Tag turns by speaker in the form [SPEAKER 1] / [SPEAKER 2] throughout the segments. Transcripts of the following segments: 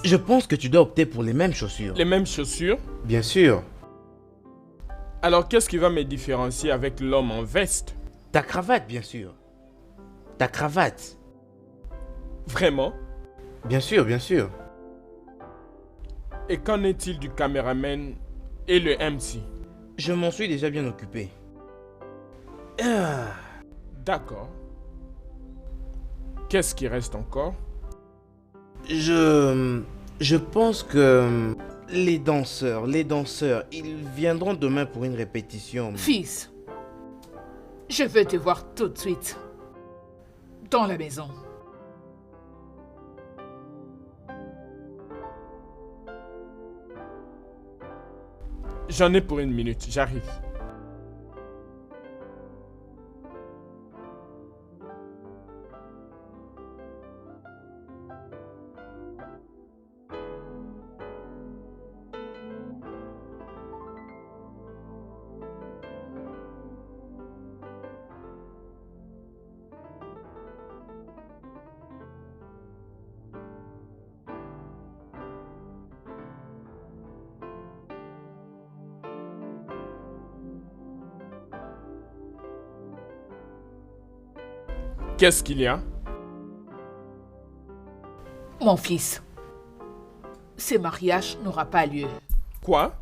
[SPEAKER 1] Je pense que tu dois opter pour les mêmes chaussures.
[SPEAKER 2] Les mêmes chaussures?
[SPEAKER 1] Bien sûr.
[SPEAKER 2] Alors qu'est-ce qui va me différencier avec l'homme en veste?
[SPEAKER 1] Ta cravate, bien sûr. Ta cravate.
[SPEAKER 2] Vraiment?
[SPEAKER 1] Bien sûr, bien sûr.
[SPEAKER 2] Et qu'en est-il du caméraman et le MC?
[SPEAKER 1] Je m'en suis déjà bien occupé.
[SPEAKER 2] D'accord. Qu'est-ce qui reste encore?
[SPEAKER 1] Je pense que les danseurs, ils viendront demain pour une répétition.
[SPEAKER 3] Fils, je veux te voir tout de suite. Dans la maison.
[SPEAKER 2] J'en ai pour 1 minute, j'arrive. Qu'est-ce qu'il y a?
[SPEAKER 3] Mon fils, ce mariage n'aura pas lieu.
[SPEAKER 2] Quoi?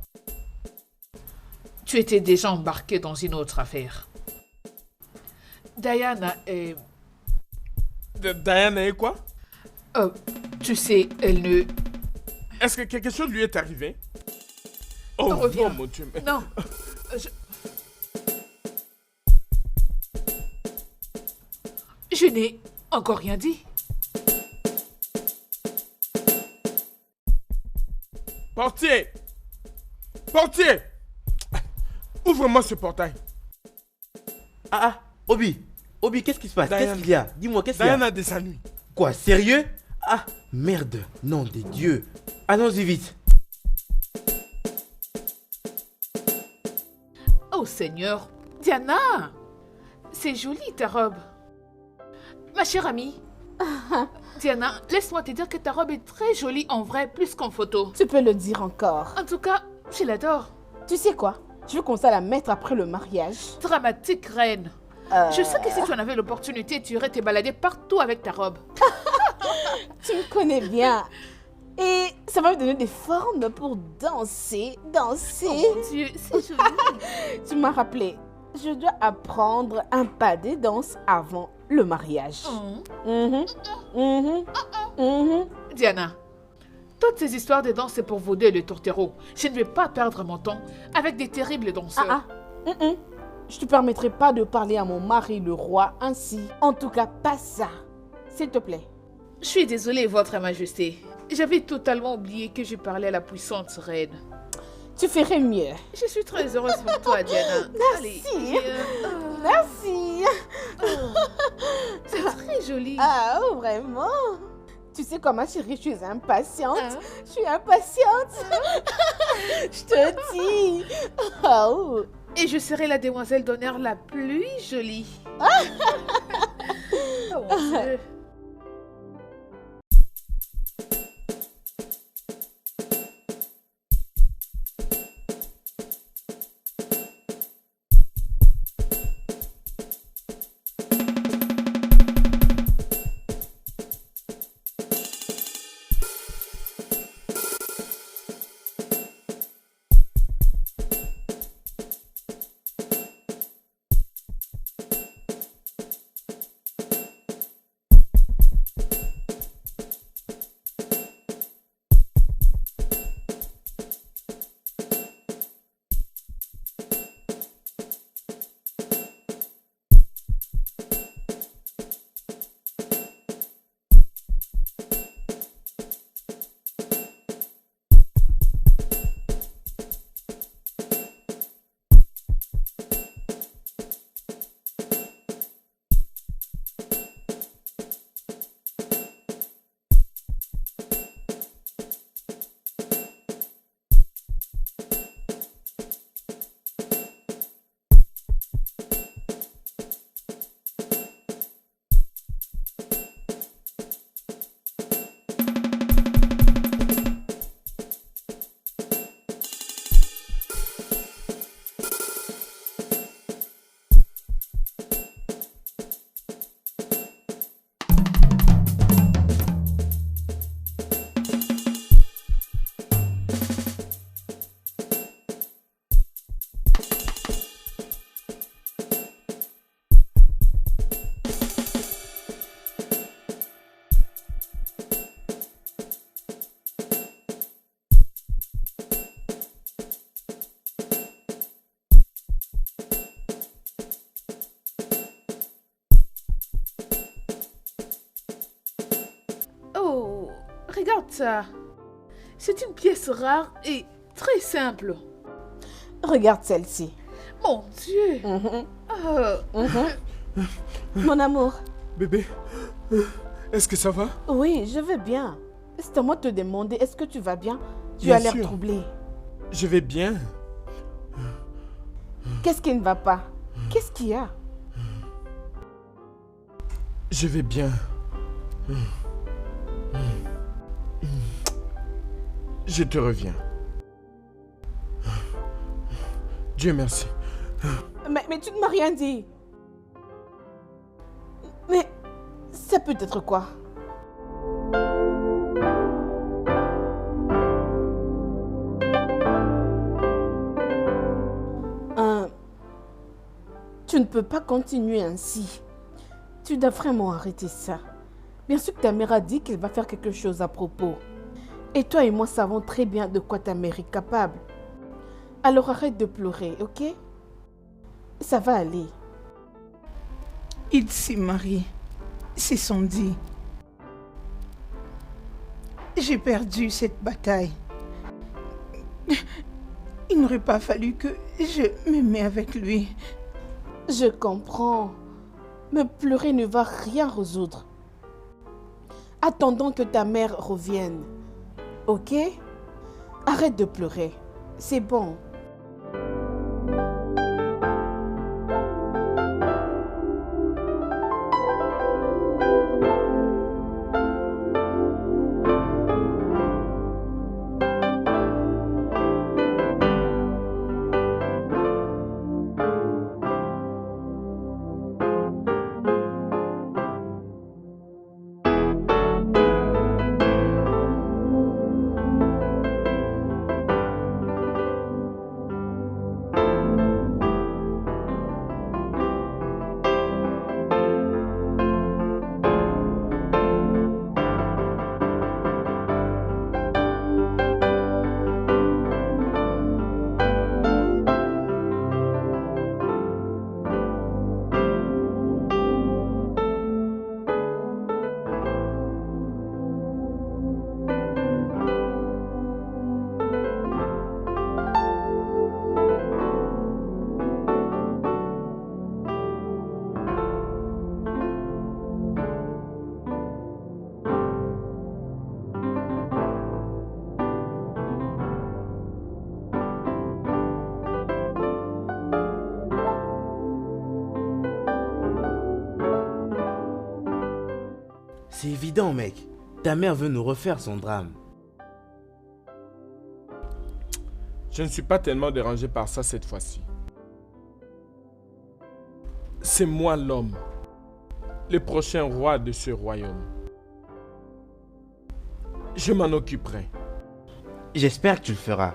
[SPEAKER 3] Tu étais déjà embarqué dans une autre affaire. Diana est...
[SPEAKER 2] Diana est quoi?
[SPEAKER 3] Tu sais, elle ne...
[SPEAKER 2] Est-ce que quelque chose lui est arrivé? Oh
[SPEAKER 3] Reviens.
[SPEAKER 2] non, mon Dieu. Mais...
[SPEAKER 3] Non, je n'ai encore rien dit.
[SPEAKER 2] Portier! Portier! Ouvre-moi ce portail.
[SPEAKER 1] Obi, qu'est-ce qui se passe?
[SPEAKER 2] Diana.
[SPEAKER 1] Qu'est-ce qu'il y a? Dis-moi, qu'est-ce qu'il y a?
[SPEAKER 2] Diana a des ennuis.
[SPEAKER 1] Quoi, sérieux? Ah, merde, nom de Dieu. Allons-y vite.
[SPEAKER 3] Oh Seigneur, Diana, c'est joli ta robe. Ma chère amie, Diana, laisse-moi te dire que ta robe est très jolie en vrai, plus qu'en photo.
[SPEAKER 4] Tu peux le dire encore.
[SPEAKER 3] En tout cas, je l'adore.
[SPEAKER 4] Tu sais quoi? Je veux qu'on s'aille la mettre après le mariage.
[SPEAKER 3] Dramatique, reine. Je sais que si tu en avais l'opportunité, tu irais te balader partout avec ta robe.
[SPEAKER 4] Tu me connais bien. Et ça va me donner des formes pour danser.
[SPEAKER 3] Oh mon Dieu, c'est joli.
[SPEAKER 4] Tu m'as rappelé. Je dois apprendre un pas de danse avant le mariage.
[SPEAKER 3] Diana, toutes ces histoires de danse, c'est pour vous deux, le tourtereau. Je ne vais pas perdre mon temps avec des terribles danseurs.
[SPEAKER 4] Je te permettrai pas de parler à mon mari, le roi, ainsi. En tout cas, pas ça. S'il te plaît.
[SPEAKER 3] Je suis désolée, Votre Majesté. J'avais totalement oublié que je parlais à la puissante reine.
[SPEAKER 4] Tu ferais mieux.
[SPEAKER 3] Je suis très heureuse pour toi, Diana.
[SPEAKER 4] Merci.
[SPEAKER 3] Allez,
[SPEAKER 4] Merci.
[SPEAKER 3] c'est très joli.
[SPEAKER 4] Ah, oh, vraiment? Tu sais quoi, ma chérie, je suis impatiente. Je suis impatiente. Je te dis. Oh.
[SPEAKER 3] Et je serai la demoiselle d'honneur la plus jolie. Oh mon Dieu. regarde ça. C'est une pièce rare et très simple.
[SPEAKER 4] Regarde celle-ci.
[SPEAKER 3] Mon Dieu.
[SPEAKER 4] Mon amour.
[SPEAKER 2] Bébé, est-ce que ça va?
[SPEAKER 4] Oui, je vais bien. C'est à moi de te demander, est-ce que tu vas bien? Tu
[SPEAKER 2] Bien
[SPEAKER 4] as l'air
[SPEAKER 2] sûr.
[SPEAKER 4] troublé.
[SPEAKER 2] Je vais bien.
[SPEAKER 4] Qu'est-ce qui ne va pas? Qu'est-ce qu'il y a?
[SPEAKER 2] Je vais bien. Je te reviens. Dieu merci.
[SPEAKER 4] Mais tu ne m'as rien dit. Mais ça peut être quoi? Tu ne peux pas continuer ainsi. Tu dois vraiment arrêter ça. Bien sûr que ta mère a dit qu'elle va faire quelque chose à propos. Et toi et moi savons très bien de quoi ta mère est capable. Alors arrête de pleurer, ok? Ça va aller.
[SPEAKER 5] Il s'est marié. C'est Sandy. J'ai perdu cette bataille. Il n'aurait pas fallu que je me mette avec lui.
[SPEAKER 4] Je comprends. Mais pleurer ne va rien résoudre. Attendons que ta mère revienne. Ok? Arrête de pleurer. C'est bon.
[SPEAKER 1] C'est évident, mec. Ta mère veut nous refaire son drame.
[SPEAKER 2] Je ne suis pas tellement dérangé par ça cette fois-ci. C'est moi l'homme, le prochain roi de ce royaume. Je m'en occuperai.
[SPEAKER 1] J'espère que tu le feras.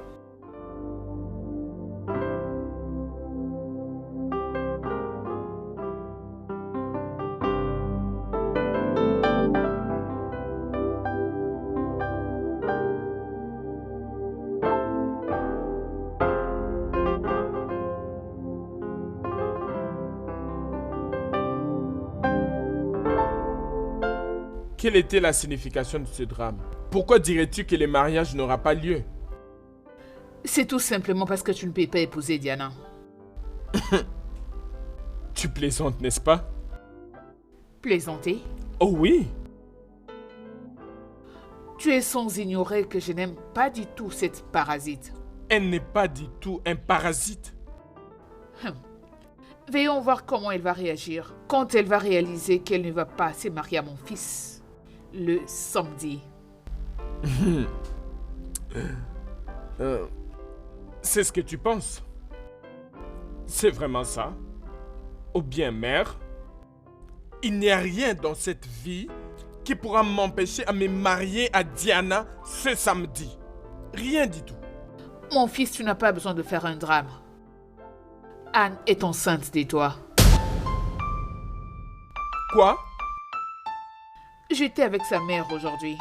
[SPEAKER 2] Quelle était la signification de ce drame? Pourquoi dirais-tu que le mariage n'aura pas lieu?
[SPEAKER 3] C'est tout simplement parce que tu ne peux pas épouser Diana.
[SPEAKER 2] Tu plaisantes, n'est-ce pas?
[SPEAKER 3] Plaisanter?
[SPEAKER 2] Oh oui!
[SPEAKER 3] Tu es sans ignorer que je n'aime pas du tout cette parasite.
[SPEAKER 2] Elle n'est pas du tout un parasite.
[SPEAKER 3] Veillons voir comment elle va réagir quand elle va réaliser qu'elle ne va pas se marier à mon fils le samedi.
[SPEAKER 2] C'est ce que tu penses? C'est vraiment ça? Ou bien, mère, il n'y a rien dans cette vie qui pourra m'empêcher à me marier à Diana ce samedi. Rien du tout.
[SPEAKER 3] Mon fils, tu n'as pas besoin de faire un drame. Anne est enceinte de toi.
[SPEAKER 2] Quoi?
[SPEAKER 3] J'étais avec sa mère aujourd'hui.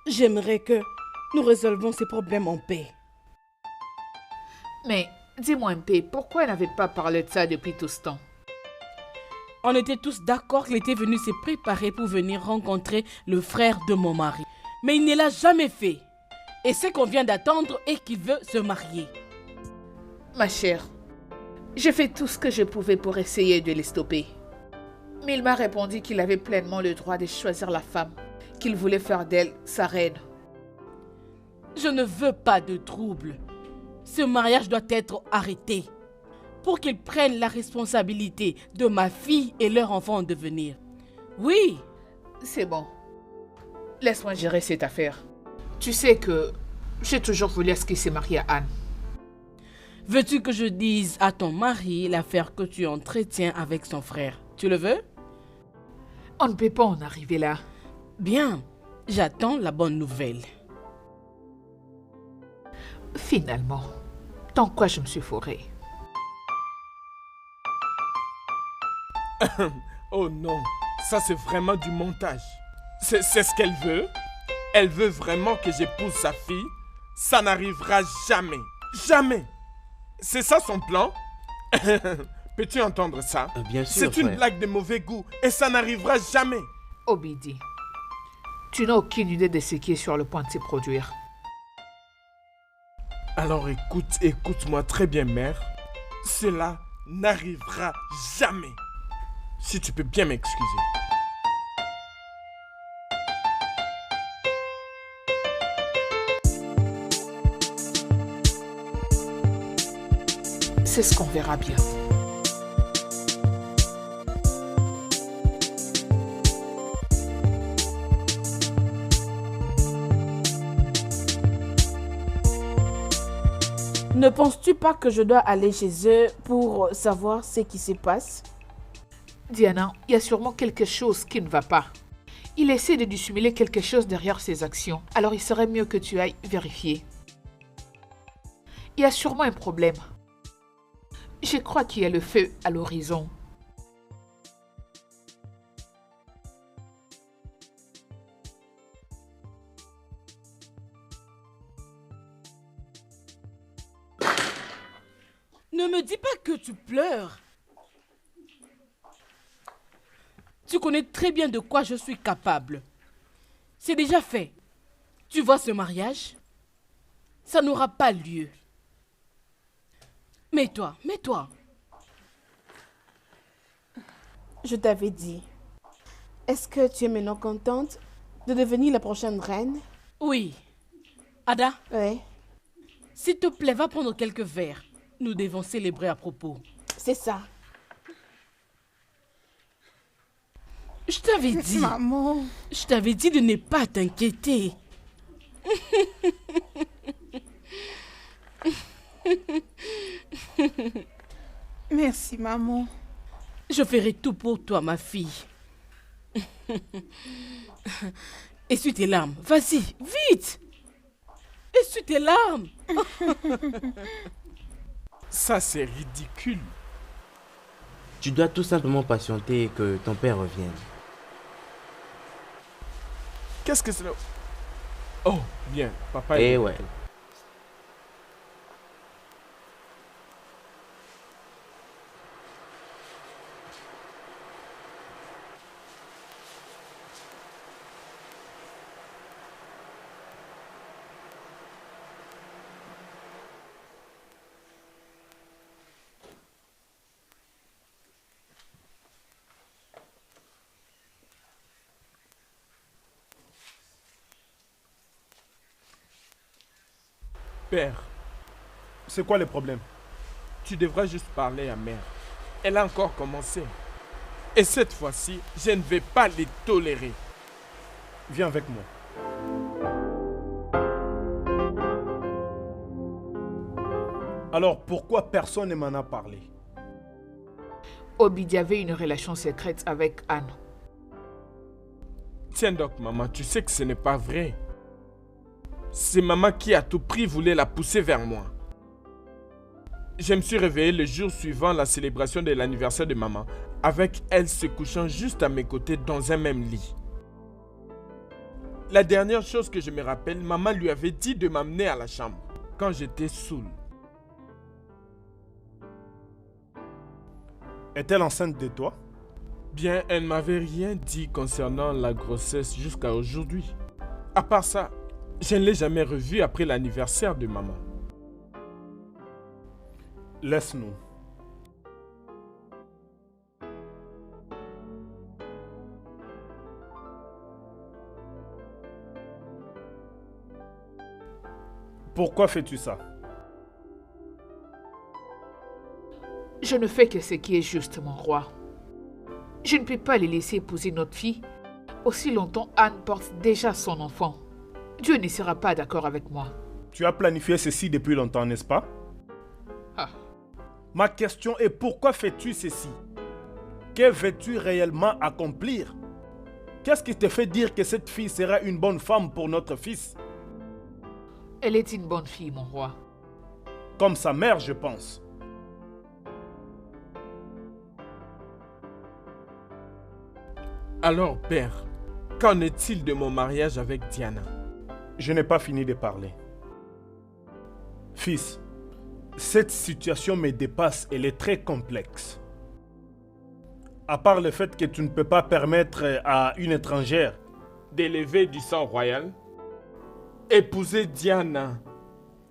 [SPEAKER 4] J'aimerais que nous résolvions ces problèmes en paix.
[SPEAKER 3] Mais dis-moi un peu, pourquoi elle n'avait pas parlé de ça depuis tout ce temps?
[SPEAKER 4] On était tous d'accord qu'il était venu se préparer pour venir rencontrer le frère de mon mari. Mais il ne l'a jamais fait. Et ce qu'on vient d'attendre est qu'il veut se marier.
[SPEAKER 3] Ma chère, j'ai fait tout ce que je pouvais pour essayer de les stopper. Mais il m'a répondu qu'il avait pleinement le droit de choisir la femme, qu'il voulait faire d'elle sa reine.
[SPEAKER 4] Je ne veux pas de trouble. Ce mariage doit être arrêté pour qu'ils prennent la responsabilité de ma fille et leur enfant en devenir. Oui.
[SPEAKER 3] C'est bon. Laisse-moi gérer cette affaire. Tu sais que j'ai toujours voulu à ce qu'il se marie à Anne.
[SPEAKER 4] Veux-tu que je dise à ton mari l'affaire que tu entretiens avec son frère? Tu le veux?
[SPEAKER 3] On ne peut pas en arriver là.
[SPEAKER 4] Bien, j'attends la bonne nouvelle.
[SPEAKER 3] Finalement, dans quoi je me suis fourrée?
[SPEAKER 2] Oh non, ça c'est vraiment du montage. C'est ce qu'elle veut. Elle veut vraiment que j'épouse sa fille. Ça n'arrivera jamais. Jamais. C'est ça son plan? Peux-tu entendre ça?
[SPEAKER 1] Bien sûr,
[SPEAKER 2] C'est une
[SPEAKER 1] frère.
[SPEAKER 2] blague de mauvais goût et ça n'arrivera jamais.
[SPEAKER 3] Obidi, tu n'as aucune idée de ce qui est sur le point de se produire.
[SPEAKER 2] Alors écoute-moi très bien, mère. Cela n'arrivera jamais. Si tu peux bien m'excuser.
[SPEAKER 3] C'est ce qu'on verra bien.
[SPEAKER 4] Ne penses-tu pas que je dois aller chez eux pour savoir ce qui se passe?
[SPEAKER 3] Diana, il y a sûrement quelque chose qui ne va pas. Il essaie de dissimuler quelque chose derrière ses actions. Alors il serait mieux que tu ailles vérifier. Il y a sûrement un problème. Je crois qu'il y a le feu à l'horizon.
[SPEAKER 4] Ne me dis pas que tu pleures. Tu connais très bien de quoi je suis capable. C'est déjà fait. Tu vois ce mariage? Ça n'aura pas lieu. Mets-toi. Je t'avais dit. Est-ce que tu es maintenant contente de devenir la prochaine reine? Oui. Ada? Oui. S'il te plaît, va prendre quelques verres. Nous devons célébrer à propos. C'est ça. Je t'avais dit.
[SPEAKER 5] Maman.
[SPEAKER 4] Je t'avais dit de ne pas t'inquiéter.
[SPEAKER 5] Merci, maman.
[SPEAKER 4] Je ferai tout pour toi, ma fille. Essuie tes larmes. Vas-y, vite. Essuie tes larmes.
[SPEAKER 2] Ça c'est ridicule.
[SPEAKER 1] Tu dois tout simplement patienter que ton père revienne.
[SPEAKER 2] Qu'est-ce que c'est? Oh, bien, papa.
[SPEAKER 1] Eh
[SPEAKER 2] est
[SPEAKER 1] ouais.
[SPEAKER 2] retour. Père,
[SPEAKER 6] C'est quoi le problème?
[SPEAKER 2] tu devras juste parler à mère. Elle a encore commencé. Et cette fois-ci, je ne vais pas les tolérer.
[SPEAKER 6] Viens avec moi. Alors pourquoi personne ne m'en a parlé?
[SPEAKER 3] Obidi avait une relation secrète avec Anne.
[SPEAKER 2] Tiens donc, maman, tu sais que ce n'est pas vrai. C'est maman qui à tout prix voulait la pousser vers moi. Je me suis réveillé le jour suivant la célébration de l'anniversaire de maman, avec elle se couchant juste à mes côtés dans un même lit. La dernière chose que je me rappelle, maman lui avait dit de m'amener à la chambre, quand j'étais saoul.
[SPEAKER 6] Est-elle enceinte de toi?
[SPEAKER 2] Bien, elle ne m'avait rien dit concernant la grossesse jusqu'à aujourd'hui. À part ça, je ne l'ai jamais revue après l'anniversaire de maman.
[SPEAKER 6] Laisse-nous. Pourquoi fais-tu ça?
[SPEAKER 3] Je ne fais que ce qui est juste, mon roi. Je ne peux pas les laisser épouser notre fille. Aussi longtemps, Anne porte déjà son enfant. Dieu ne sera pas d'accord avec moi.
[SPEAKER 6] Tu as planifié ceci depuis longtemps, n'est-ce pas?
[SPEAKER 3] Ah.
[SPEAKER 6] Ma question est pourquoi fais-tu ceci? Que veux-tu réellement accomplir? Qu'est-ce qui te fait dire que cette fille sera une bonne femme pour notre fils?
[SPEAKER 3] Elle est une bonne fille, mon roi.
[SPEAKER 6] Comme sa mère, je pense.
[SPEAKER 2] Alors, père, qu'en est-il de mon mariage avec Diana?
[SPEAKER 6] Je n'ai pas fini de parler. Fils, cette situation me dépasse, elle est très complexe. À part le fait que tu ne peux pas permettre à une étrangère
[SPEAKER 2] d'élever du sang royal, épouser Diana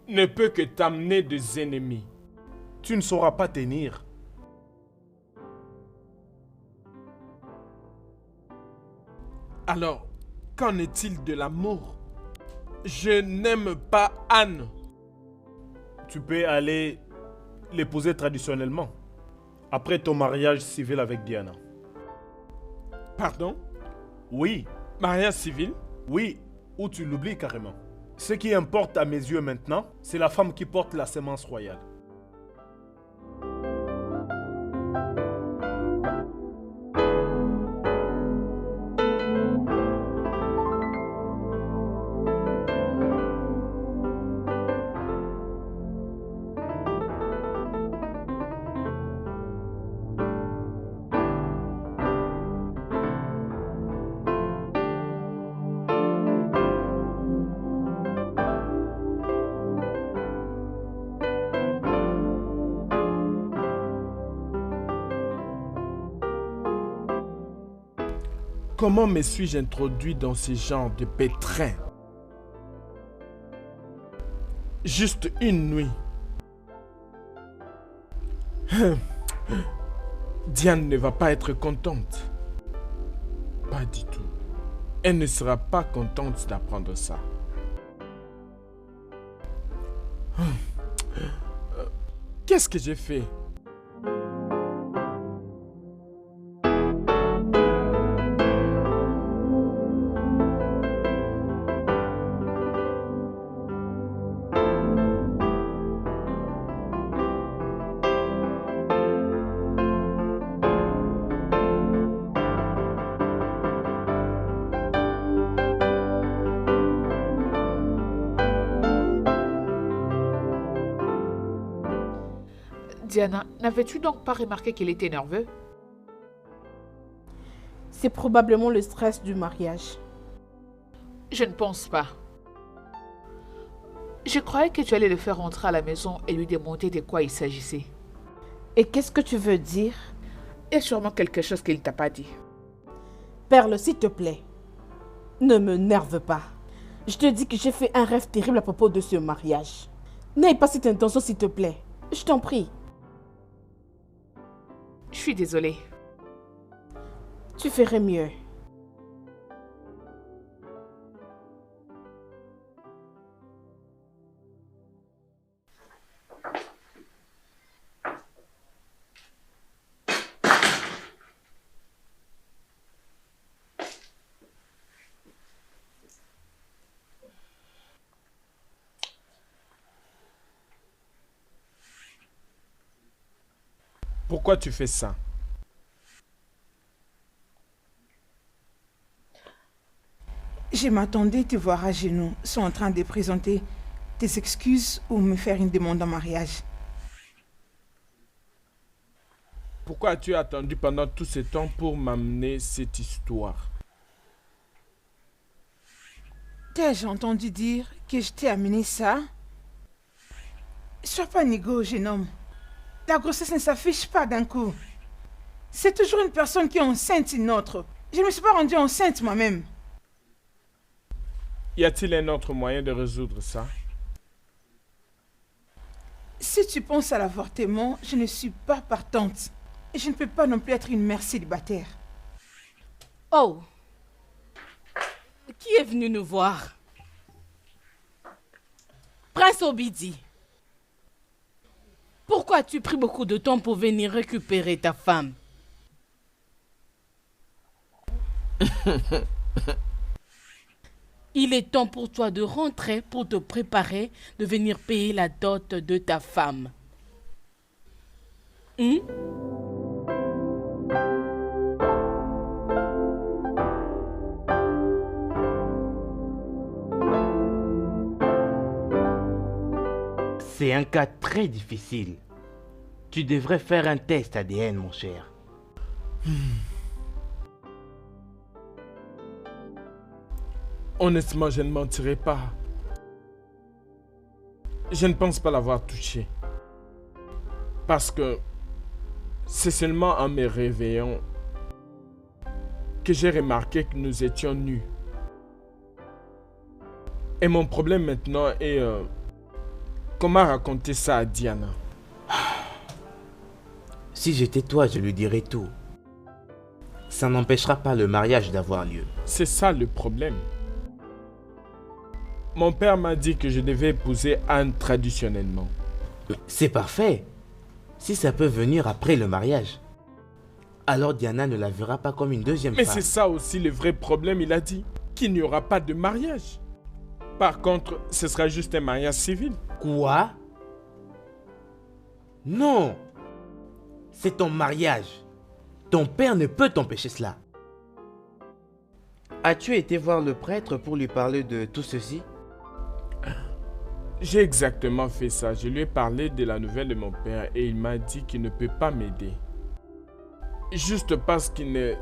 [SPEAKER 2] ne peut que t'amener des ennemis.
[SPEAKER 6] tu ne sauras pas tenir.
[SPEAKER 2] Alors, qu'en est-il de l'amour? Je n'aime pas Anne.
[SPEAKER 6] Tu peux aller l'épouser traditionnellement, après ton mariage civil avec Diana.
[SPEAKER 2] Pardon?
[SPEAKER 6] Oui,
[SPEAKER 2] Mariage civil?
[SPEAKER 6] oui, ou tu l'oublies carrément. Ce qui importe à mes yeux maintenant, c'est la femme qui porte la sémence royale.
[SPEAKER 2] Comment me suis-je introduit dans ce genre de pétrin? Juste une nuit. Diane ne va pas être contente. Pas du tout. Elle ne sera pas contente d'apprendre ça. Qu'est-ce que j'ai fait?
[SPEAKER 3] Diana, n'avais-tu donc pas remarqué qu'il était nerveux?
[SPEAKER 4] C'est probablement le stress du mariage.
[SPEAKER 3] Je ne pense pas. Je croyais que tu allais le faire rentrer à la maison et lui demander de quoi il s'agissait.
[SPEAKER 4] Et qu'est-ce que tu veux dire?
[SPEAKER 3] Il y a sûrement quelque chose qu'il ne t'a pas dit.
[SPEAKER 4] Perle, s'il te plaît, ne me nerve pas. Je te dis que j'ai fait un rêve terrible à propos de ce mariage. N'aie pas cette intention, s'il te plaît. Je t'en prie.
[SPEAKER 3] Je suis désolée.
[SPEAKER 4] Tu ferais mieux.
[SPEAKER 2] Pourquoi tu fais ça?
[SPEAKER 5] Je m'attendais te voir à genoux, sont en train de présenter tes excuses ou me faire une demande en mariage.
[SPEAKER 2] Pourquoi as-tu attendu pendant tout ce temps pour m'amener cette histoire?
[SPEAKER 5] T'ai-je entendu dire que je t'ai amené ça? Sois pas négo, jeune homme. La grossesse ne s'affiche pas d'un coup. C'est toujours une personne qui est enceinte, une autre. Je ne me suis pas rendue enceinte moi-même.
[SPEAKER 2] Y a-t-il un autre moyen de résoudre ça?
[SPEAKER 5] Si tu penses à l'avortement, je ne suis pas partante. Et je ne peux pas non plus être une mère célibataire.
[SPEAKER 4] Oh! Qui est venu nous voir? Prince Obidi. Pourquoi as-tu pris beaucoup de temps pour venir récupérer ta femme? Il est temps pour toi de rentrer pour te préparer de venir payer la dot de ta femme.
[SPEAKER 1] C'est un cas très difficile. Tu devrais faire un test ADN, mon cher.
[SPEAKER 2] Honnêtement, je ne mentirai pas. Je ne pense pas l'avoir touché. Parce que c'est seulement en me réveillant que j'ai remarqué que nous étions nus. Et mon problème maintenant est comment raconter ça à Diana.
[SPEAKER 1] Si j'étais toi, je lui dirais tout. Ça n'empêchera pas le mariage d'avoir lieu.
[SPEAKER 2] C'est ça le problème. Mon père m'a dit que je devais épouser Anne traditionnellement.
[SPEAKER 1] C'est parfait. Si ça peut venir après le mariage. Alors Diana ne la verra pas comme une deuxième
[SPEAKER 2] Mais
[SPEAKER 1] femme.
[SPEAKER 2] c'est ça aussi le vrai problème, il a dit. Qu'il n'y aura pas de mariage. Par contre, ce sera juste un mariage civil.
[SPEAKER 1] Quoi? Non. C'est ton mariage. Ton père ne peut t'empêcher cela. As-tu été voir le prêtre pour lui parler de tout ceci?
[SPEAKER 2] J'ai exactement fait ça. Je lui ai parlé de la nouvelle de mon père et il m'a dit qu'il ne peut pas m'aider. Juste parce qu'il ne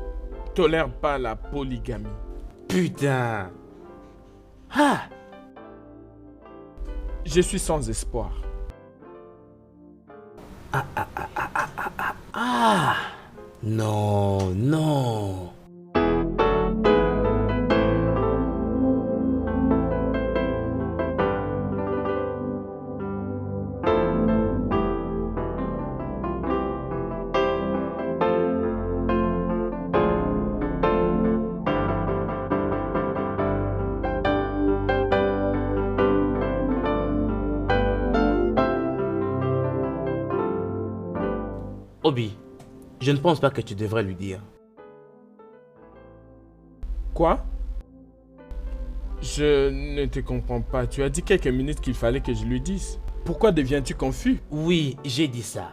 [SPEAKER 2] tolère pas la polygamie.
[SPEAKER 1] Putain. Ah!
[SPEAKER 2] Je suis sans espoir.
[SPEAKER 1] Ah! Non, non. Obi, je ne pense pas que tu devrais lui dire.
[SPEAKER 2] Quoi? Je ne te comprends pas. Tu as dit quelques minutes qu'il fallait que je lui dise. Pourquoi deviens-tu confus?
[SPEAKER 1] Oui, j'ai dit ça.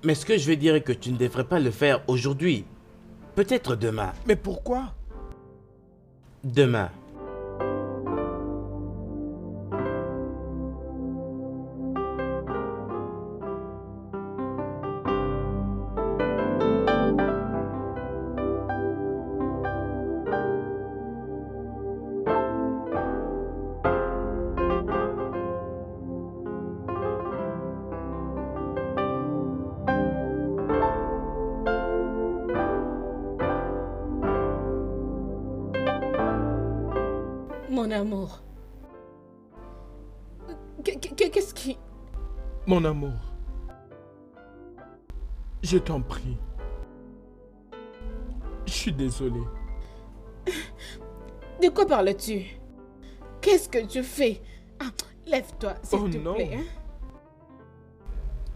[SPEAKER 1] Mais ce que je veux dire est que tu ne devrais pas le faire aujourd'hui. Peut-être demain.
[SPEAKER 2] Mais pourquoi?
[SPEAKER 1] Demain.
[SPEAKER 4] Mon amour. Qu'est-ce qui...
[SPEAKER 2] Mon amour, je t'en prie. Je suis désolé.
[SPEAKER 4] De quoi parles-tu? Qu'est-ce que tu fais? Ah, lève-toi, s'il te
[SPEAKER 2] non.
[SPEAKER 4] plaît.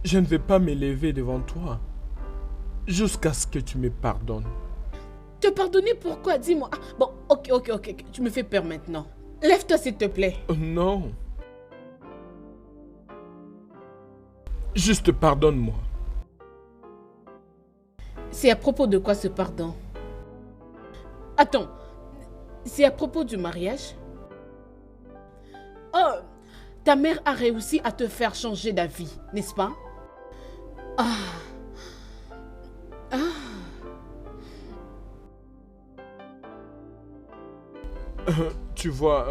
[SPEAKER 2] Je ne vais pas m'élever devant toi jusqu'à ce que tu me pardonnes.
[SPEAKER 4] Te pardonner pourquoi? Dis-moi. Ah, bon, ok. Tu me fais peur maintenant. Lève-toi, s'il te plaît.
[SPEAKER 2] Non. Juste pardonne-moi.
[SPEAKER 4] C'est à propos de quoi ce pardon? Attends, c'est à propos du mariage? Oh, ta mère a réussi à te faire changer d'avis, n'est-ce pas?
[SPEAKER 2] Tu vois,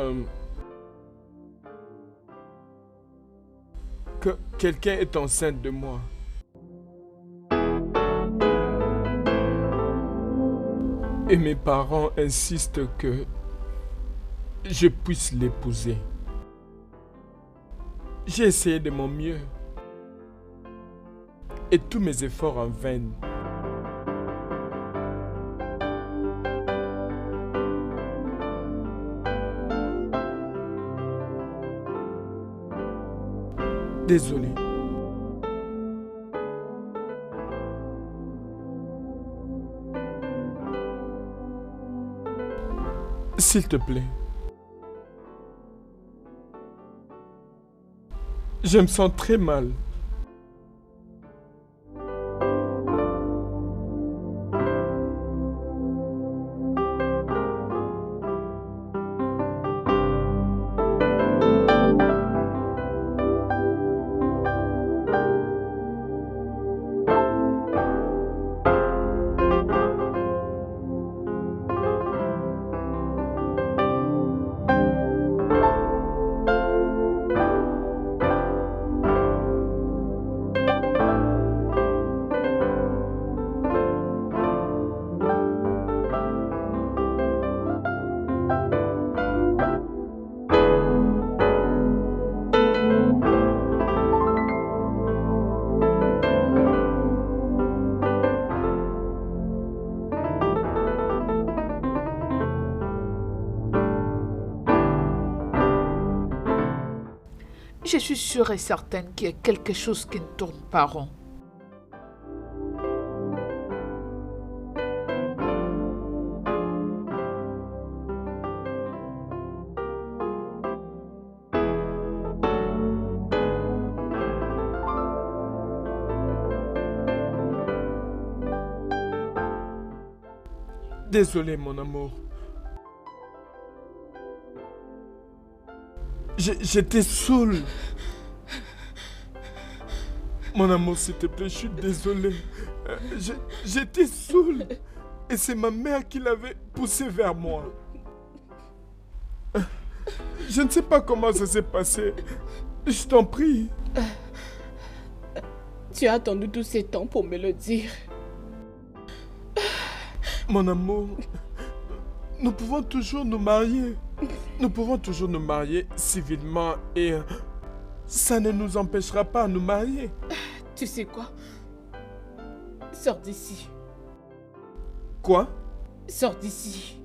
[SPEAKER 2] que quelqu'un est enceinte de moi. Et mes parents insistent que je puisse l'épouser. J'ai essayé de mon mieux. Et tous mes efforts en vain. Désolé. S'il te plaît. Je me sens très mal.
[SPEAKER 3] Je suis sûre et certaine qu'il y a quelque chose qui ne tourne pas rond.
[SPEAKER 2] Désolé, mon amour. J'étais saoul. Mon amour, s'il te plaît, je suis désolé. J'étais saoul. Et c'est ma mère qui l'avait poussé vers moi. Je ne sais pas comment ça s'est passé. Je t'en prie.
[SPEAKER 4] Tu as attendu tous ces temps pour me le dire.
[SPEAKER 2] Mon amour, nous pouvons toujours nous marier. Nous pouvons toujours nous marier civilement et ça ne nous empêchera pas de nous marier.
[SPEAKER 4] Tu sais quoi? Sors d'ici.
[SPEAKER 2] Quoi?
[SPEAKER 4] Sors d'ici.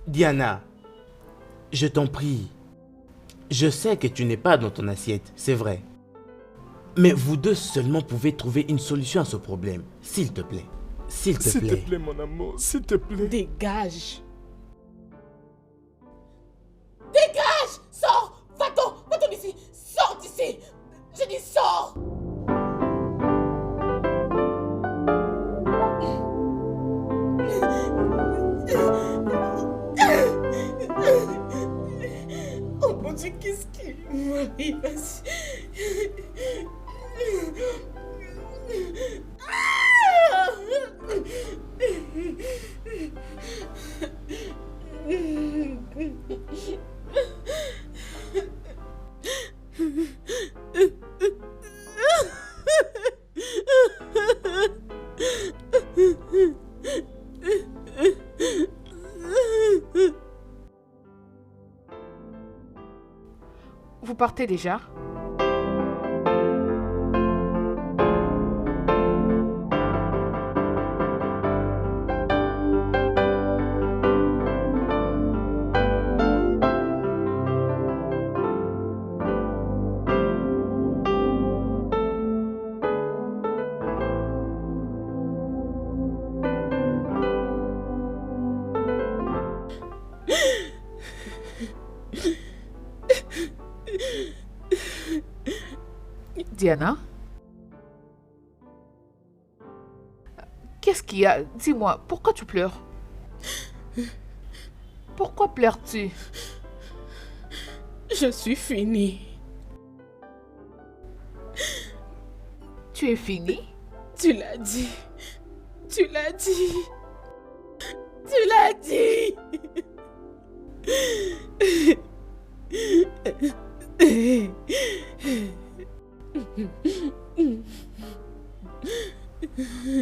[SPEAKER 1] Diana, je t'en prie. Je sais que tu n'es pas dans ton assiette, c'est vrai. Mais vous deux seulement pouvez trouver une solution à ce problème. S'il te plaît. S'il te plaît.
[SPEAKER 2] S'il te plaît, mon amour, s'il te plaît.
[SPEAKER 4] Dégage. Dégage! Sors! Va-t'en! Va-t'en d'ici! Sors d'ici! Je dis sors! Oh mon Dieu, qu'est-ce qui m'arrive?
[SPEAKER 3] Vous partez déjà? Diana? Qu'est-ce qu'il y a? Dis-moi, pourquoi tu pleures? Pourquoi pleures-tu?
[SPEAKER 4] Je suis finie.
[SPEAKER 3] Tu es finie?
[SPEAKER 4] Tu l'as dit. Tu l'as dit. Tu l'as dit.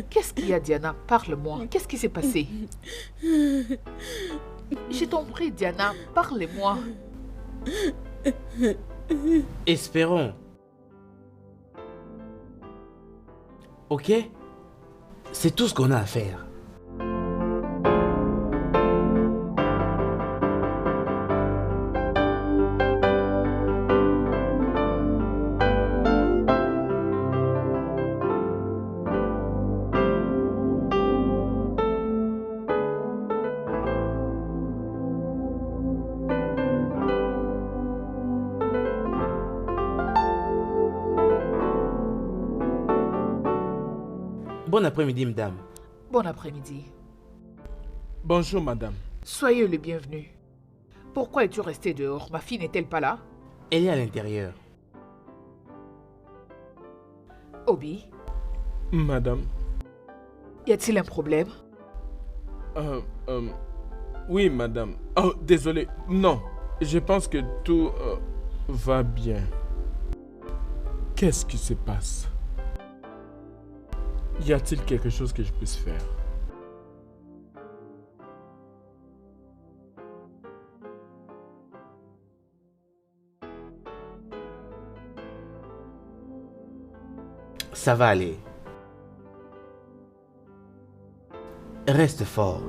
[SPEAKER 3] Qu'est-ce qu'il y a, Diana? Parle-moi. Qu'est-ce qui s'est passé? Je t'en prie, Diana, parlez-moi.
[SPEAKER 1] Espérons. Ok? C'est tout ce qu'on a à faire. Bon après-midi, madame.
[SPEAKER 3] Bon après-midi.
[SPEAKER 2] Bonjour, madame.
[SPEAKER 3] Soyez le bienvenu. Pourquoi es-tu resté dehors? Ma fille n'est-elle pas là?
[SPEAKER 1] Elle est à l'intérieur.
[SPEAKER 3] Obi,
[SPEAKER 2] Madame.
[SPEAKER 3] y a-t-il un problème?
[SPEAKER 2] Oui, madame. Oh, désolé. Non, je pense que tout va bien. Qu'est-ce qui se passe? Y a-t-il quelque chose que je puisse faire?
[SPEAKER 1] Ça va aller. Reste fort.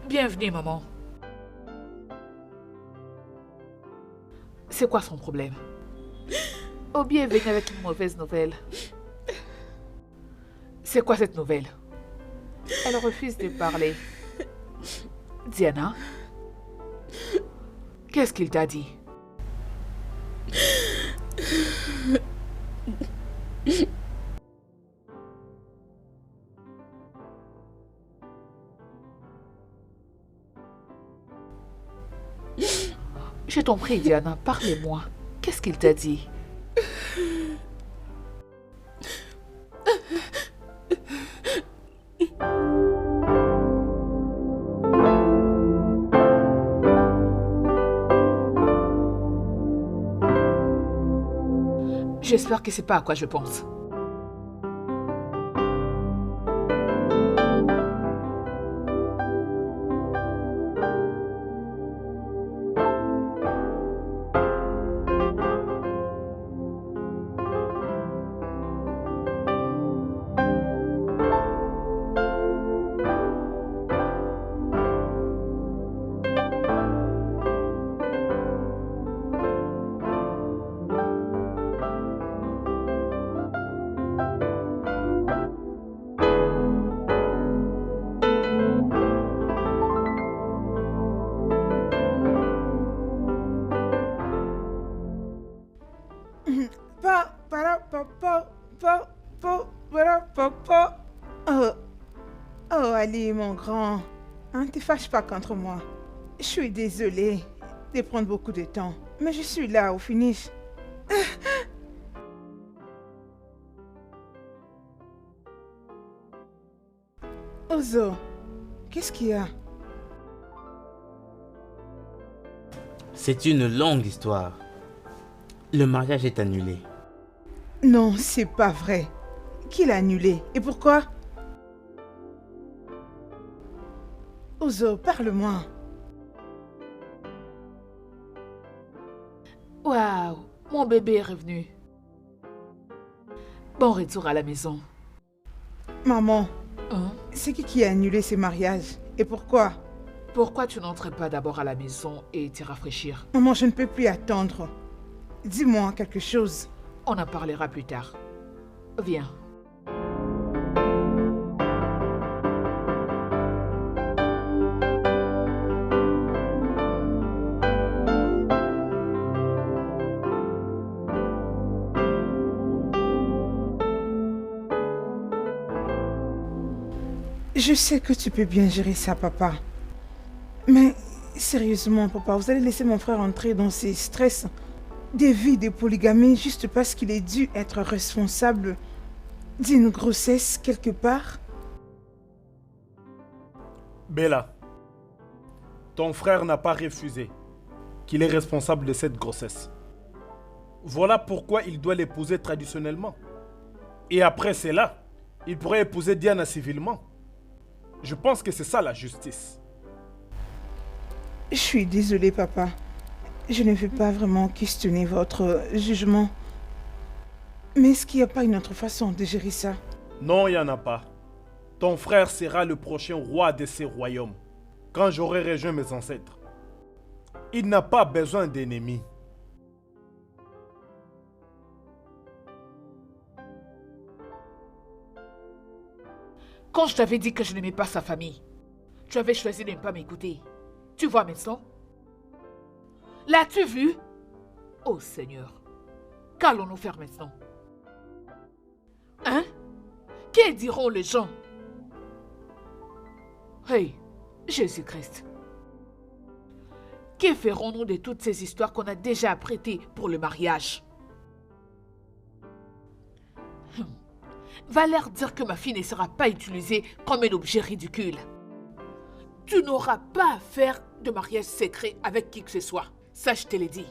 [SPEAKER 3] Bienvenue, maman. C'est quoi son problème? Obi est venu avec une mauvaise nouvelle. C'est quoi cette nouvelle? Elle refuse de parler. Diana? Qu'est-ce qu'il t'a dit? Je t'en prie, Diana, parlez-moi. Qu'est-ce qu'il t'a dit? J'espère que c'est pas à quoi je pense.
[SPEAKER 5] Oh, Ali, mon grand. Hein, te fâche pas contre moi. Je suis désolée de prendre beaucoup de temps. Mais je suis là au finish. Ozo, qu'est-ce qu'il y a?
[SPEAKER 1] C'est une longue histoire. Le mariage est annulé.
[SPEAKER 5] Non, c'est pas vrai. Qui l'a annulé? Et pourquoi? Ozo, parle-moi.
[SPEAKER 3] Waouh, mon bébé est revenu. Bon retour à la maison.
[SPEAKER 5] Maman,
[SPEAKER 3] Hein?
[SPEAKER 5] c'est qui a annulé ce mariage? Et pourquoi?
[SPEAKER 3] Pourquoi tu n'entres pas d'abord à la maison et te rafraîchir?
[SPEAKER 5] Maman, je ne peux plus attendre. Dis-moi quelque chose.
[SPEAKER 3] On en parlera plus tard. Viens.
[SPEAKER 5] Je sais que tu peux bien gérer ça, papa. Mais sérieusement, papa, vous allez laisser mon frère entrer dans ces stress des vies de polygamie juste parce qu'il est dû être responsable d'une grossesse quelque part?
[SPEAKER 6] Bella, Ton frère n'a pas refusé qu'il est responsable de cette grossesse. Voilà pourquoi il doit l'épouser traditionnellement. Et après cela, il pourrait épouser Diana civilement. Je pense que c'est ça la justice.
[SPEAKER 5] Je suis désolée, papa. Je ne vais pas vraiment questionner votre jugement. Mais est-ce qu'il n'y a pas une autre façon de gérer ça?
[SPEAKER 6] Non, il n'y en a pas. Ton frère sera le prochain roi de ces royaumes, quand j'aurai rejoint mes ancêtres. Il n'a pas besoin d'ennemis.
[SPEAKER 3] Quand je t'avais dit que je n'aimais pas sa famille, tu avais choisi de ne pas m'écouter. Tu vois maintenant? L'as-tu vu? Oh Seigneur, qu'allons-nous faire maintenant? Hein? Que diront les gens? Hey, Jésus-Christ. Que ferons-nous de toutes ces histoires qu'on a déjà apprêtées pour le mariage? Va leur dire que ma fille ne sera pas utilisée comme un objet ridicule. Tu n'auras pas à faire de mariage secret avec qui que ce soit. Ça, je te l'ai dit.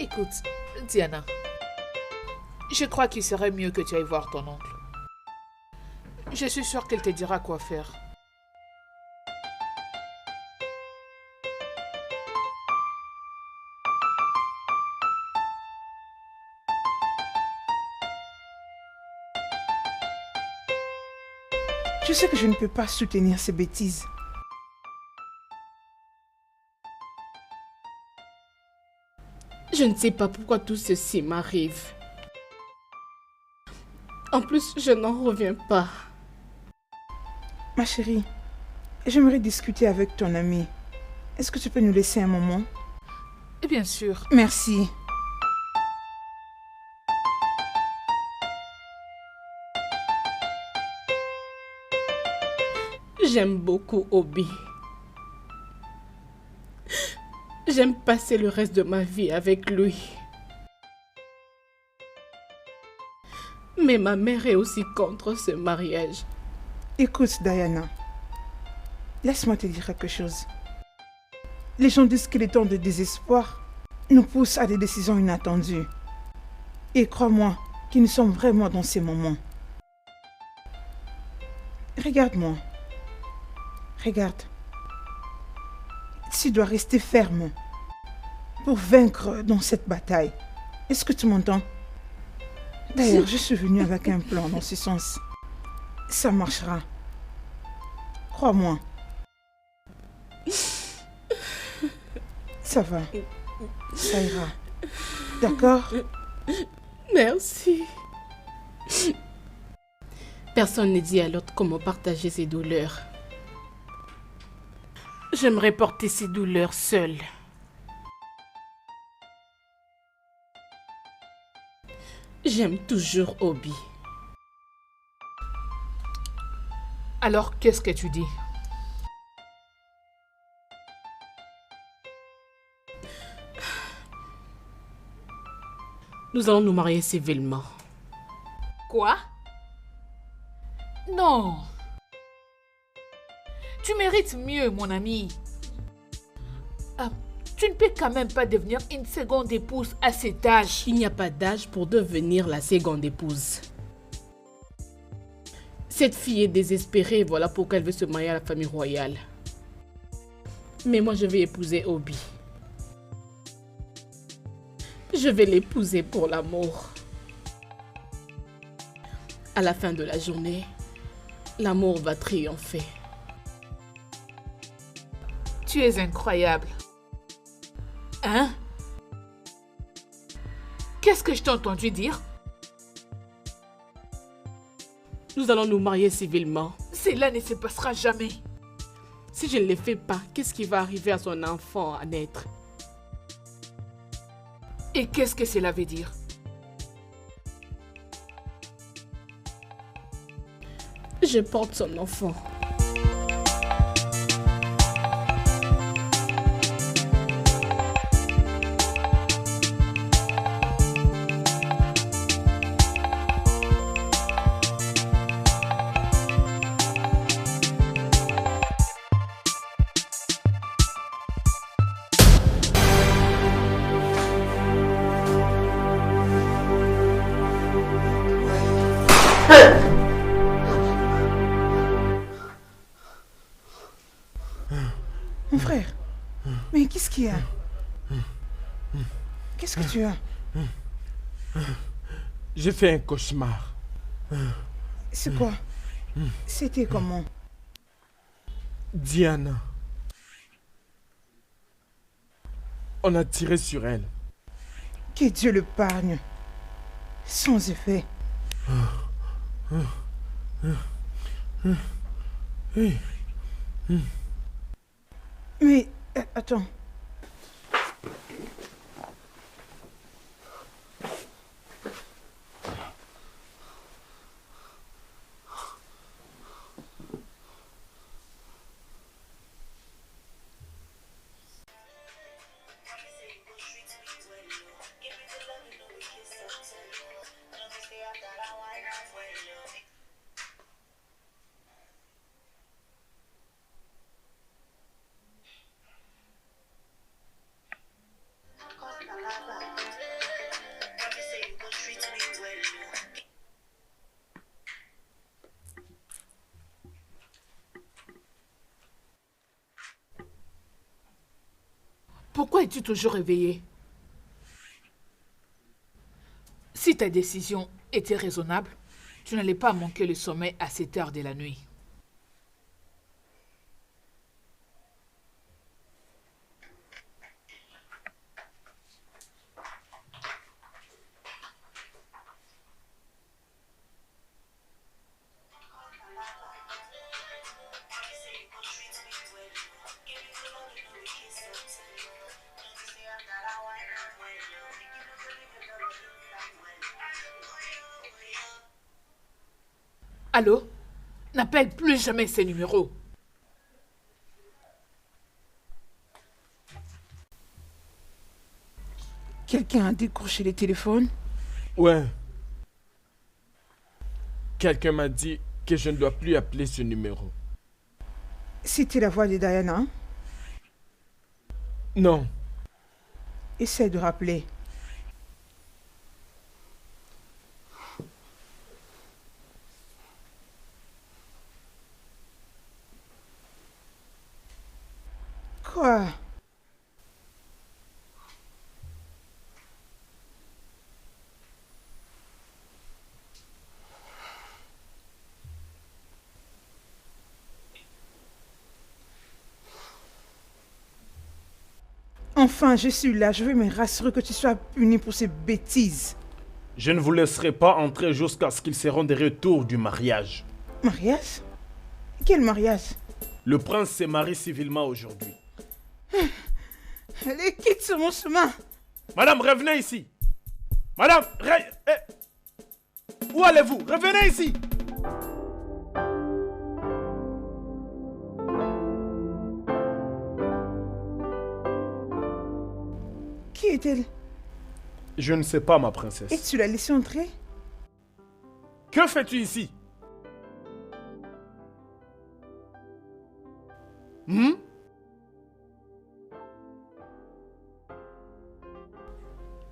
[SPEAKER 3] Écoute, Diana, je crois qu'il serait mieux que tu ailles voir ton oncle. Je suis sûre qu'elle te dira quoi faire.
[SPEAKER 5] Je sais que je ne peux pas soutenir ces bêtises.
[SPEAKER 4] Je ne sais pas pourquoi tout ceci m'arrive. En plus, je n'en reviens pas.
[SPEAKER 5] Ma chérie, j'aimerais discuter avec ton ami. Est-ce que tu peux nous laisser un moment?
[SPEAKER 3] Et bien sûr.
[SPEAKER 5] Merci.
[SPEAKER 4] J'aime beaucoup Obi. J'aime passer le reste de ma vie avec lui. Mais ma mère est aussi contre ce mariage.
[SPEAKER 5] Écoute, Diana. Laisse-moi te dire quelque chose. Les gens disent que les temps de désespoir nous poussent à des décisions inattendues. Et crois-moi que nous sommes vraiment dans ces moments. Regarde-moi. Regarde. Tu dois rester ferme pour vaincre dans cette bataille. Est-ce que tu m'entends? D'ailleurs, je suis venue avec un plan dans ce sens. Ça marchera. Crois-moi. Ça va. Ça ira. D'accord?
[SPEAKER 4] Merci. Personne ne dit à l'autre comment partager ses douleurs. J'aimerais porter ces douleurs seule. J'aime toujours Obi.
[SPEAKER 3] Alors, qu'est-ce que tu dis?
[SPEAKER 4] Nous allons nous marier civilement.
[SPEAKER 3] Quoi? Non. Tu mérites mieux, mon ami. Tu ne peux quand même pas devenir une seconde épouse à cet âge.
[SPEAKER 4] Il n'y a pas d'âge pour devenir la seconde épouse. Cette fille est désespérée, voilà pourquoi elle veut se marier à la famille royale. Mais moi, je vais épouser Obi. Je vais l'épouser pour l'amour. À la fin de la journée, l'amour va triompher.
[SPEAKER 3] Tu es incroyable. Hein? Qu'est-ce que je t'ai entendu dire?
[SPEAKER 4] Nous allons nous marier civilement.
[SPEAKER 3] Cela ne se passera jamais.
[SPEAKER 4] Si je ne le fais pas, qu'est-ce qui va arriver à son enfant à naître?
[SPEAKER 3] Et qu'est-ce que cela veut dire?
[SPEAKER 4] Je porte son enfant.
[SPEAKER 5] qu'il y a? Qu'est-ce que tu as?
[SPEAKER 2] J'ai fait un cauchemar.
[SPEAKER 5] C'est quoi? C'était comment?
[SPEAKER 2] Diana. On a tiré sur elle.
[SPEAKER 5] Que Dieu le pargne. Sans effet. Mais, attends.
[SPEAKER 3] Pourquoi es-tu toujours réveillé? Si ta décision était raisonnable, tu n'allais pas manquer le sommeil à cette heure de la nuit. Allô? N'appelle plus jamais ces numéros.
[SPEAKER 5] Quelqu'un a décroché le téléphone?
[SPEAKER 2] Ouais. Quelqu'un m'a dit que je ne dois plus appeler ce numéro.
[SPEAKER 5] C'était la voix de Diana.
[SPEAKER 2] Non.
[SPEAKER 5] Essaie de rappeler. Quoi? Enfin, je suis là. Je veux me rassurer que tu sois puni pour ces bêtises.
[SPEAKER 6] Je ne vous laisserai pas entrer jusqu'à ce qu'ils seront de retour du mariage.
[SPEAKER 5] Mariage? Quel mariage?
[SPEAKER 6] Le prince s'est marié civilement aujourd'hui.
[SPEAKER 5] Allez, quitte sur mon chemin.
[SPEAKER 6] Madame, revenez ici. Madame, où allez-vous? Revenez ici.
[SPEAKER 5] Qui est-elle?
[SPEAKER 6] Je ne sais pas, ma
[SPEAKER 5] Et
[SPEAKER 6] princesse.
[SPEAKER 5] tu l'as laissée entrer?
[SPEAKER 6] Que fais-tu ici?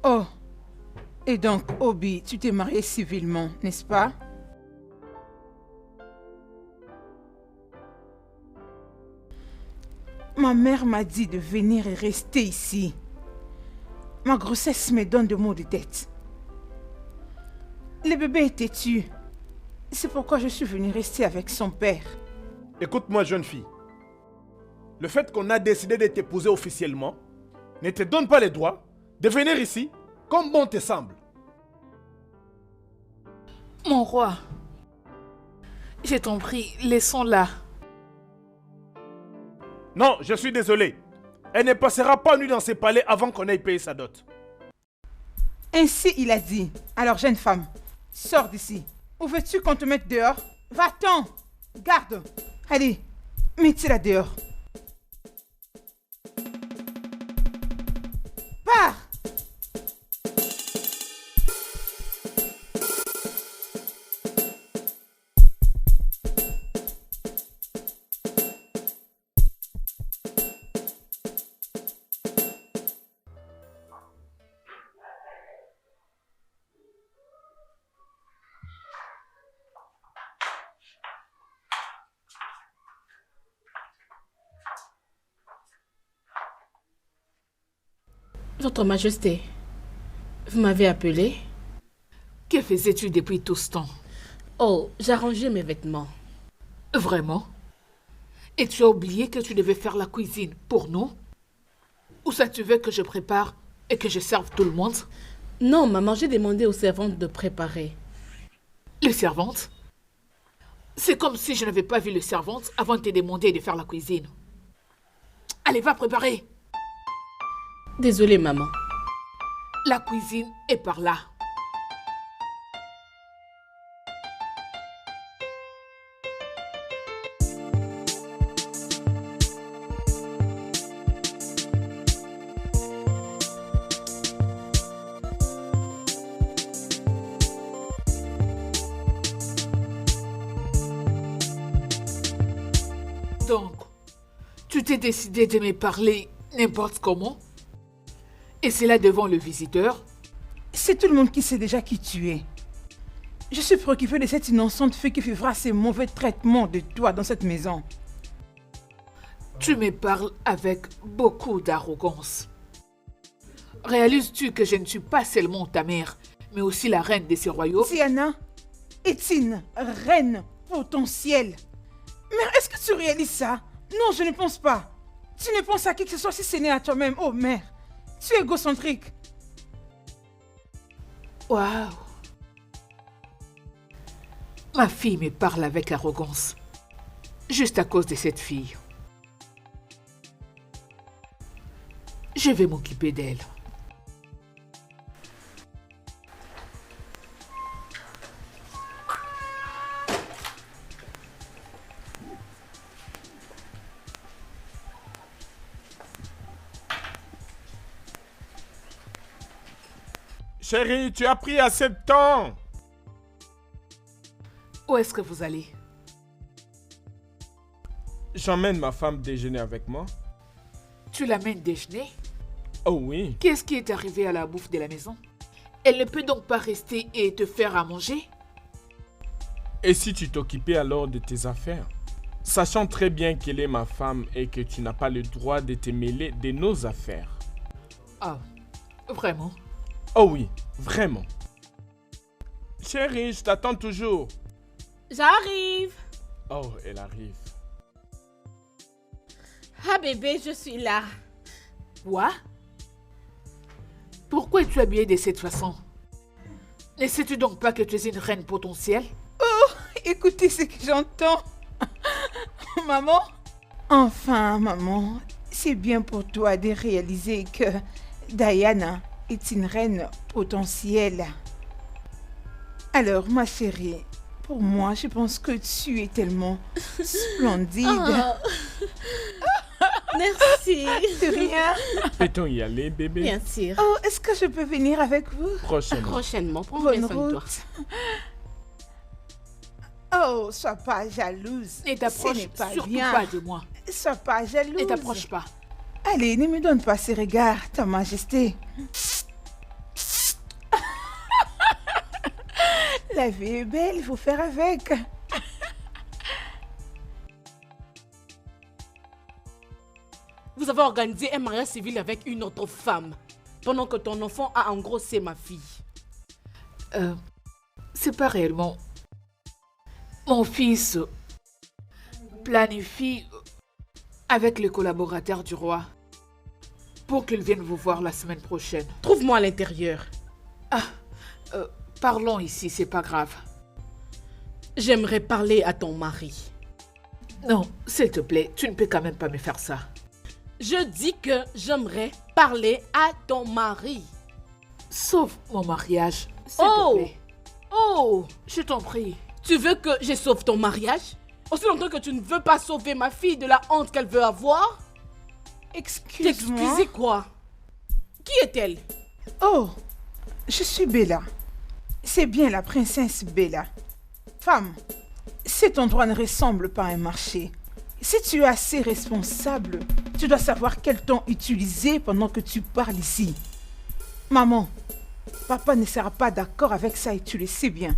[SPEAKER 5] Oh. Et donc, Obi, tu t'es marié civilement, n'est-ce pas? Ma mère m'a dit de venir et rester ici. Ma grossesse me donne de maux de tête. Le bébé est têtu. C'est pourquoi je suis venue rester avec son père.
[SPEAKER 6] Écoute-moi, jeune fille. Le fait qu'on a décidé de t'épouser officiellement ne te donne pas le droit de venir ici comme bon te semble.
[SPEAKER 3] Mon roi, je t'en prie, laissons-la.
[SPEAKER 6] Non, je suis désolé. Elle ne passera pas nuit dans ses palais avant qu'on ait payé sa dot.
[SPEAKER 5] Ainsi il a dit. Alors, jeune femme, sors d'ici. Où veux-tu qu'on te mette dehors? Va-t'en! Garde! Allez, mettez-la dehors. Pars!
[SPEAKER 4] Votre Majesté, vous m'avez appelé?
[SPEAKER 3] Que faisais-tu depuis tout ce temps?
[SPEAKER 4] Oh, j'arrangeais mes vêtements.
[SPEAKER 3] Vraiment? Et tu as oublié que tu devais faire la cuisine pour nous? Ou ça tu veux que je prépare et que je serve tout le monde?
[SPEAKER 4] Non, maman, j'ai demandé aux servantes de préparer.
[SPEAKER 3] Les servantes? C'est comme si je n'avais pas vu les servantes avant de te demander de faire la cuisine. Allez, va préparer.
[SPEAKER 4] Désolée, maman.
[SPEAKER 3] La cuisine est par là. Donc, tu t'es décidé de me parler n'importe comment? Et c'est là devant le visiteur?
[SPEAKER 5] C'est tout le monde qui sait déjà qui tu es. Je suis préoccupée de cette innocente fille qui vivra ces mauvais traitements de toi dans cette maison.
[SPEAKER 3] Tu me parles avec beaucoup d'arrogance. Réalises-tu que je ne suis pas seulement ta mère, mais aussi la reine de ce royaume?
[SPEAKER 5] Diana, Étine, reine potentielle. Mère, est-ce que tu réalises ça? Non, je ne pense pas. Tu ne penses à qui que ce soit si ce n'est à toi-même. Oh mère, tu es égocentrique.
[SPEAKER 3] Waouh! Ma fille me parle avec arrogance. Juste à cause de cette fille. Je vais m'occuper d'elle.
[SPEAKER 2] Chérie, tu as pris assez de temps.
[SPEAKER 3] Où est-ce que vous allez?
[SPEAKER 2] J'emmène ma femme déjeuner avec moi.
[SPEAKER 3] Tu l'amènes déjeuner?
[SPEAKER 2] Oh oui.
[SPEAKER 3] Qu'est-ce qui est arrivé à la bouffe de la maison? Elle ne peut donc pas rester et te faire à manger?
[SPEAKER 2] Et si tu t'occupais alors de tes affaires? Sachant très bien qu'elle est ma femme et que tu n'as pas le droit de te mêler de nos affaires.
[SPEAKER 3] Ah, vraiment?
[SPEAKER 2] Oh oui, vraiment. Chérie, je t'attends toujours.
[SPEAKER 4] J'arrive.
[SPEAKER 2] Oh, elle arrive.
[SPEAKER 4] Ah bébé, je suis là.
[SPEAKER 3] Quoi? Pourquoi es-tu habillée de cette façon? Ne sais-tu donc pas que tu es une reine potentielle?
[SPEAKER 5] Écoutez ce que j'entends. Maman? Enfin, maman, c'est bien pour toi de réaliser que Diana est une reine potentielle. Alors, ma chérie, pour moi, je pense que tu es tellement splendide.
[SPEAKER 4] Merci.
[SPEAKER 5] De rien.
[SPEAKER 2] Peut-on y aller, bébé?
[SPEAKER 4] Bien sûr.
[SPEAKER 5] Oh, est-ce que je peux venir avec vous?
[SPEAKER 2] Prochainement.
[SPEAKER 4] Prochainement, prends bien
[SPEAKER 5] Bonne
[SPEAKER 4] soin de toi.
[SPEAKER 5] route. Oh, sois pas jalouse.
[SPEAKER 3] Ne
[SPEAKER 5] Ce
[SPEAKER 3] t'approche
[SPEAKER 5] n'est pas
[SPEAKER 3] surtout
[SPEAKER 5] bien.
[SPEAKER 3] pas de moi.
[SPEAKER 5] Sois pas jalouse.
[SPEAKER 3] Ne t'approche pas.
[SPEAKER 5] Allez, ne me donne pas ces regards, ta majesté. La vie est belle, il faut faire avec.
[SPEAKER 4] Vous avez organisé un mariage civil avec une autre femme, pendant que ton enfant a engrossé ma fille.
[SPEAKER 3] C'est pas réellement. Mon fils planifie avec les collaborateurs du roi pour qu'ils viennent vous voir la semaine prochaine.
[SPEAKER 4] Trouve-moi à l'intérieur.
[SPEAKER 3] Parlons ici, c'est pas grave.
[SPEAKER 4] J'aimerais parler à ton mari.
[SPEAKER 3] Non, s'il te plaît, tu ne peux quand même pas me faire ça.
[SPEAKER 4] Je dis que j'aimerais parler à ton mari.
[SPEAKER 3] Sauve mon mariage, s'il
[SPEAKER 4] Oh!
[SPEAKER 3] te plaît. Oh, je t'en prie.
[SPEAKER 4] Tu veux que je sauve ton mariage? Aussi longtemps que tu ne veux pas sauver ma fille de la honte qu'elle veut avoir?
[SPEAKER 5] Excuse-moi.
[SPEAKER 4] T'excuser quoi? Qui est-elle?
[SPEAKER 5] Oh, je suis Bella. C'est bien la princesse Bella. Femme, cet endroit ne ressemble pas à un marché. Si tu es assez responsable, tu dois savoir quel ton utiliser pendant que tu parles ici. Maman, papa ne sera pas d'accord avec ça et tu le sais bien.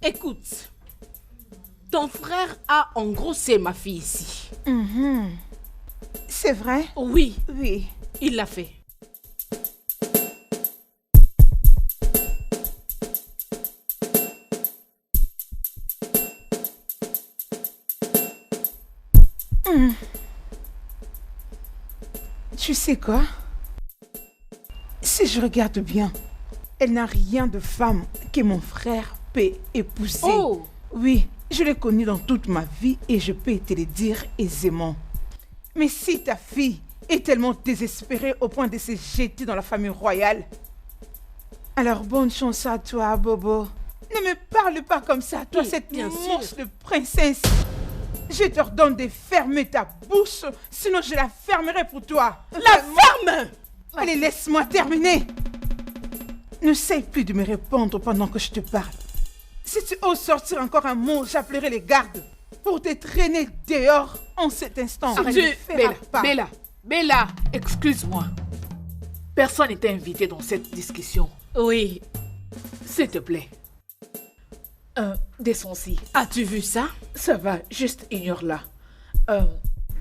[SPEAKER 4] Écoute, ton frère a engrossé ma fille ici.
[SPEAKER 5] C'est vrai?
[SPEAKER 4] Oui,
[SPEAKER 5] Oui.
[SPEAKER 4] il l'a fait.
[SPEAKER 5] Tu sais quoi? Si je regarde bien, elle n'a rien de femme que mon frère peut épouser.
[SPEAKER 4] Oh!
[SPEAKER 5] Oui, je l'ai connue dans toute ma vie et je peux te le dire aisément. Mais si ta fille est tellement désespérée au point de se jeter dans la famille royale, alors bonne chance à toi, Bobo. Ne me parle pas comme ça, toi,
[SPEAKER 4] Oui,
[SPEAKER 5] cette
[SPEAKER 4] bien sûr.
[SPEAKER 5] monstre de princesse. Je t'ordonne de fermer ta bouche, sinon je la fermerai pour toi.
[SPEAKER 4] La ferme!
[SPEAKER 5] Allez, laisse-moi terminer. N'essaye plus de me répondre pendant que je te parle. Si tu oses sortir encore un mot, j'appellerai les gardes pour te traîner dehors en cet instant.
[SPEAKER 3] Arrête.
[SPEAKER 5] Tu ne feras pas.
[SPEAKER 3] Bella, excuse-moi. Personne n'est invité dans cette discussion.
[SPEAKER 4] Oui.
[SPEAKER 3] S'il te plaît. Descends-y.
[SPEAKER 4] As-tu vu ça?
[SPEAKER 3] Ça va, juste ignore-la.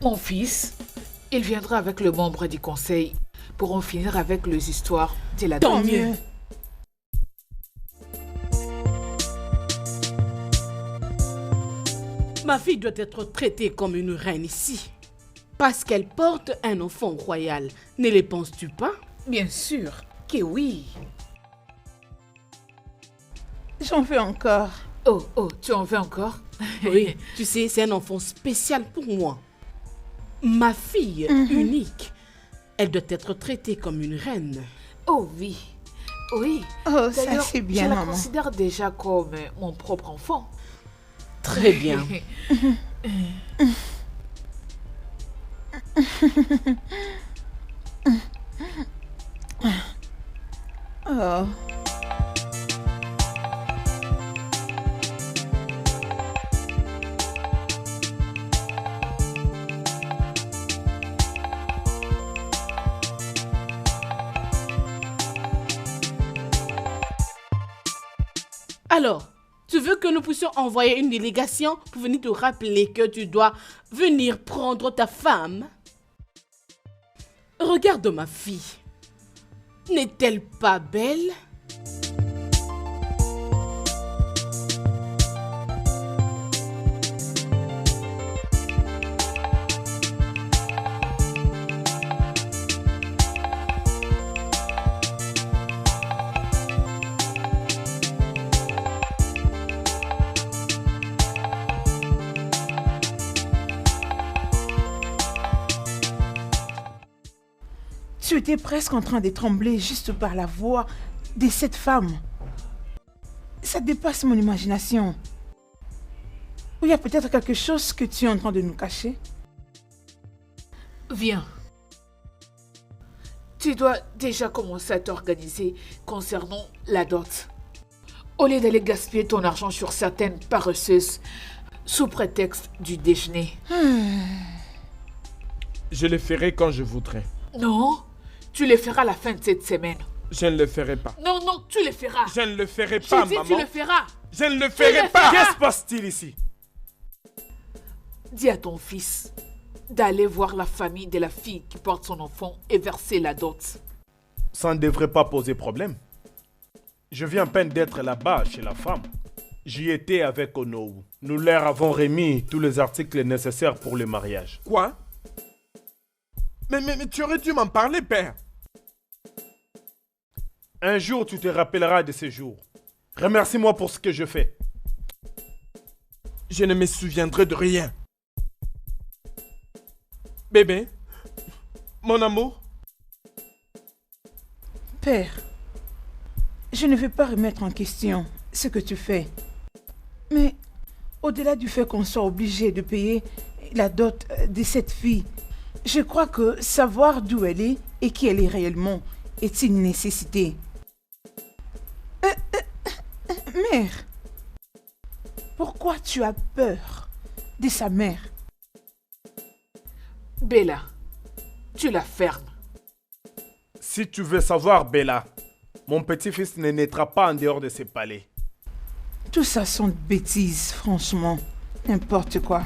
[SPEAKER 3] Mon fils, il viendra avec le membre du conseil pour en finir avec les histoires de la
[SPEAKER 5] Tant
[SPEAKER 3] dame.
[SPEAKER 5] mieux.
[SPEAKER 4] Ma fille doit être traitée comme une reine ici. Parce qu'elle porte un enfant royal. Ne le penses-tu pas?
[SPEAKER 3] Bien sûr.
[SPEAKER 4] Que oui.
[SPEAKER 5] J'en veux encore.
[SPEAKER 3] Oh, tu en veux encore?
[SPEAKER 4] Oui, tu sais, c'est un enfant spécial pour moi. Ma fille unique. Elle doit être traitée comme une reine.
[SPEAKER 3] Oh oui. Oui.
[SPEAKER 5] Oh, ça
[SPEAKER 3] D'ailleurs,
[SPEAKER 5] c'est bien,
[SPEAKER 3] je la
[SPEAKER 5] maman.
[SPEAKER 3] considère déjà comme mon propre enfant.
[SPEAKER 4] Très bien.
[SPEAKER 5] Oh.
[SPEAKER 4] Alors, tu veux que nous puissions envoyer une délégation pour venir te rappeler que tu dois venir prendre ta femme? Regarde ma fille. N'est-elle pas belle?
[SPEAKER 5] Tu étais presque en train de trembler juste par la voix de cette femme. Ça dépasse mon imagination. Ou il y a peut-être quelque chose que tu es en train de nous cacher?
[SPEAKER 3] Viens. Tu dois déjà commencer à t'organiser concernant la dot. Au lieu d'aller gaspiller ton argent sur certaines paresseuses sous prétexte du déjeuner.
[SPEAKER 2] Je le ferai quand je voudrais.
[SPEAKER 3] Non, tu le feras à la fin de cette semaine.
[SPEAKER 2] Je ne le ferai pas.
[SPEAKER 3] Non, tu le feras.
[SPEAKER 2] Je ne le ferai
[SPEAKER 3] J'ai
[SPEAKER 2] pas,
[SPEAKER 3] dit,
[SPEAKER 2] maman.
[SPEAKER 3] tu le feras.
[SPEAKER 2] Je ne le ferai pas.
[SPEAKER 6] Qu'est-ce qui se passe-t-il ici?
[SPEAKER 3] Dis à ton fils d'aller voir la famille de la fille qui porte son enfant et verser la dot.
[SPEAKER 6] Ça ne devrait pas poser problème. Je viens à peine d'être là-bas chez la femme. J'y étais avec Onou. Nous leur avons remis tous les articles nécessaires pour le mariage.
[SPEAKER 2] Quoi? Mais tu aurais dû m'en parler, père.
[SPEAKER 6] Un jour, tu te rappelleras de ces jours. Remercie-moi pour ce que je fais.
[SPEAKER 2] Je ne me souviendrai de rien. Bébé, mon amour,
[SPEAKER 5] Père, je ne veux pas remettre en question ce que tu fais. Mais au-delà du fait qu'on soit obligé de payer la dot de cette fille, je crois que savoir d'où elle est et qui elle est réellement est une nécessité. Mère, pourquoi tu as peur de sa mère?
[SPEAKER 3] Bella, tu la fermes.
[SPEAKER 6] Si tu veux savoir, Bella, mon petit-fils ne naîtra pas en dehors de ces palais.
[SPEAKER 5] Tout ça sont de bêtises, franchement. N'importe quoi.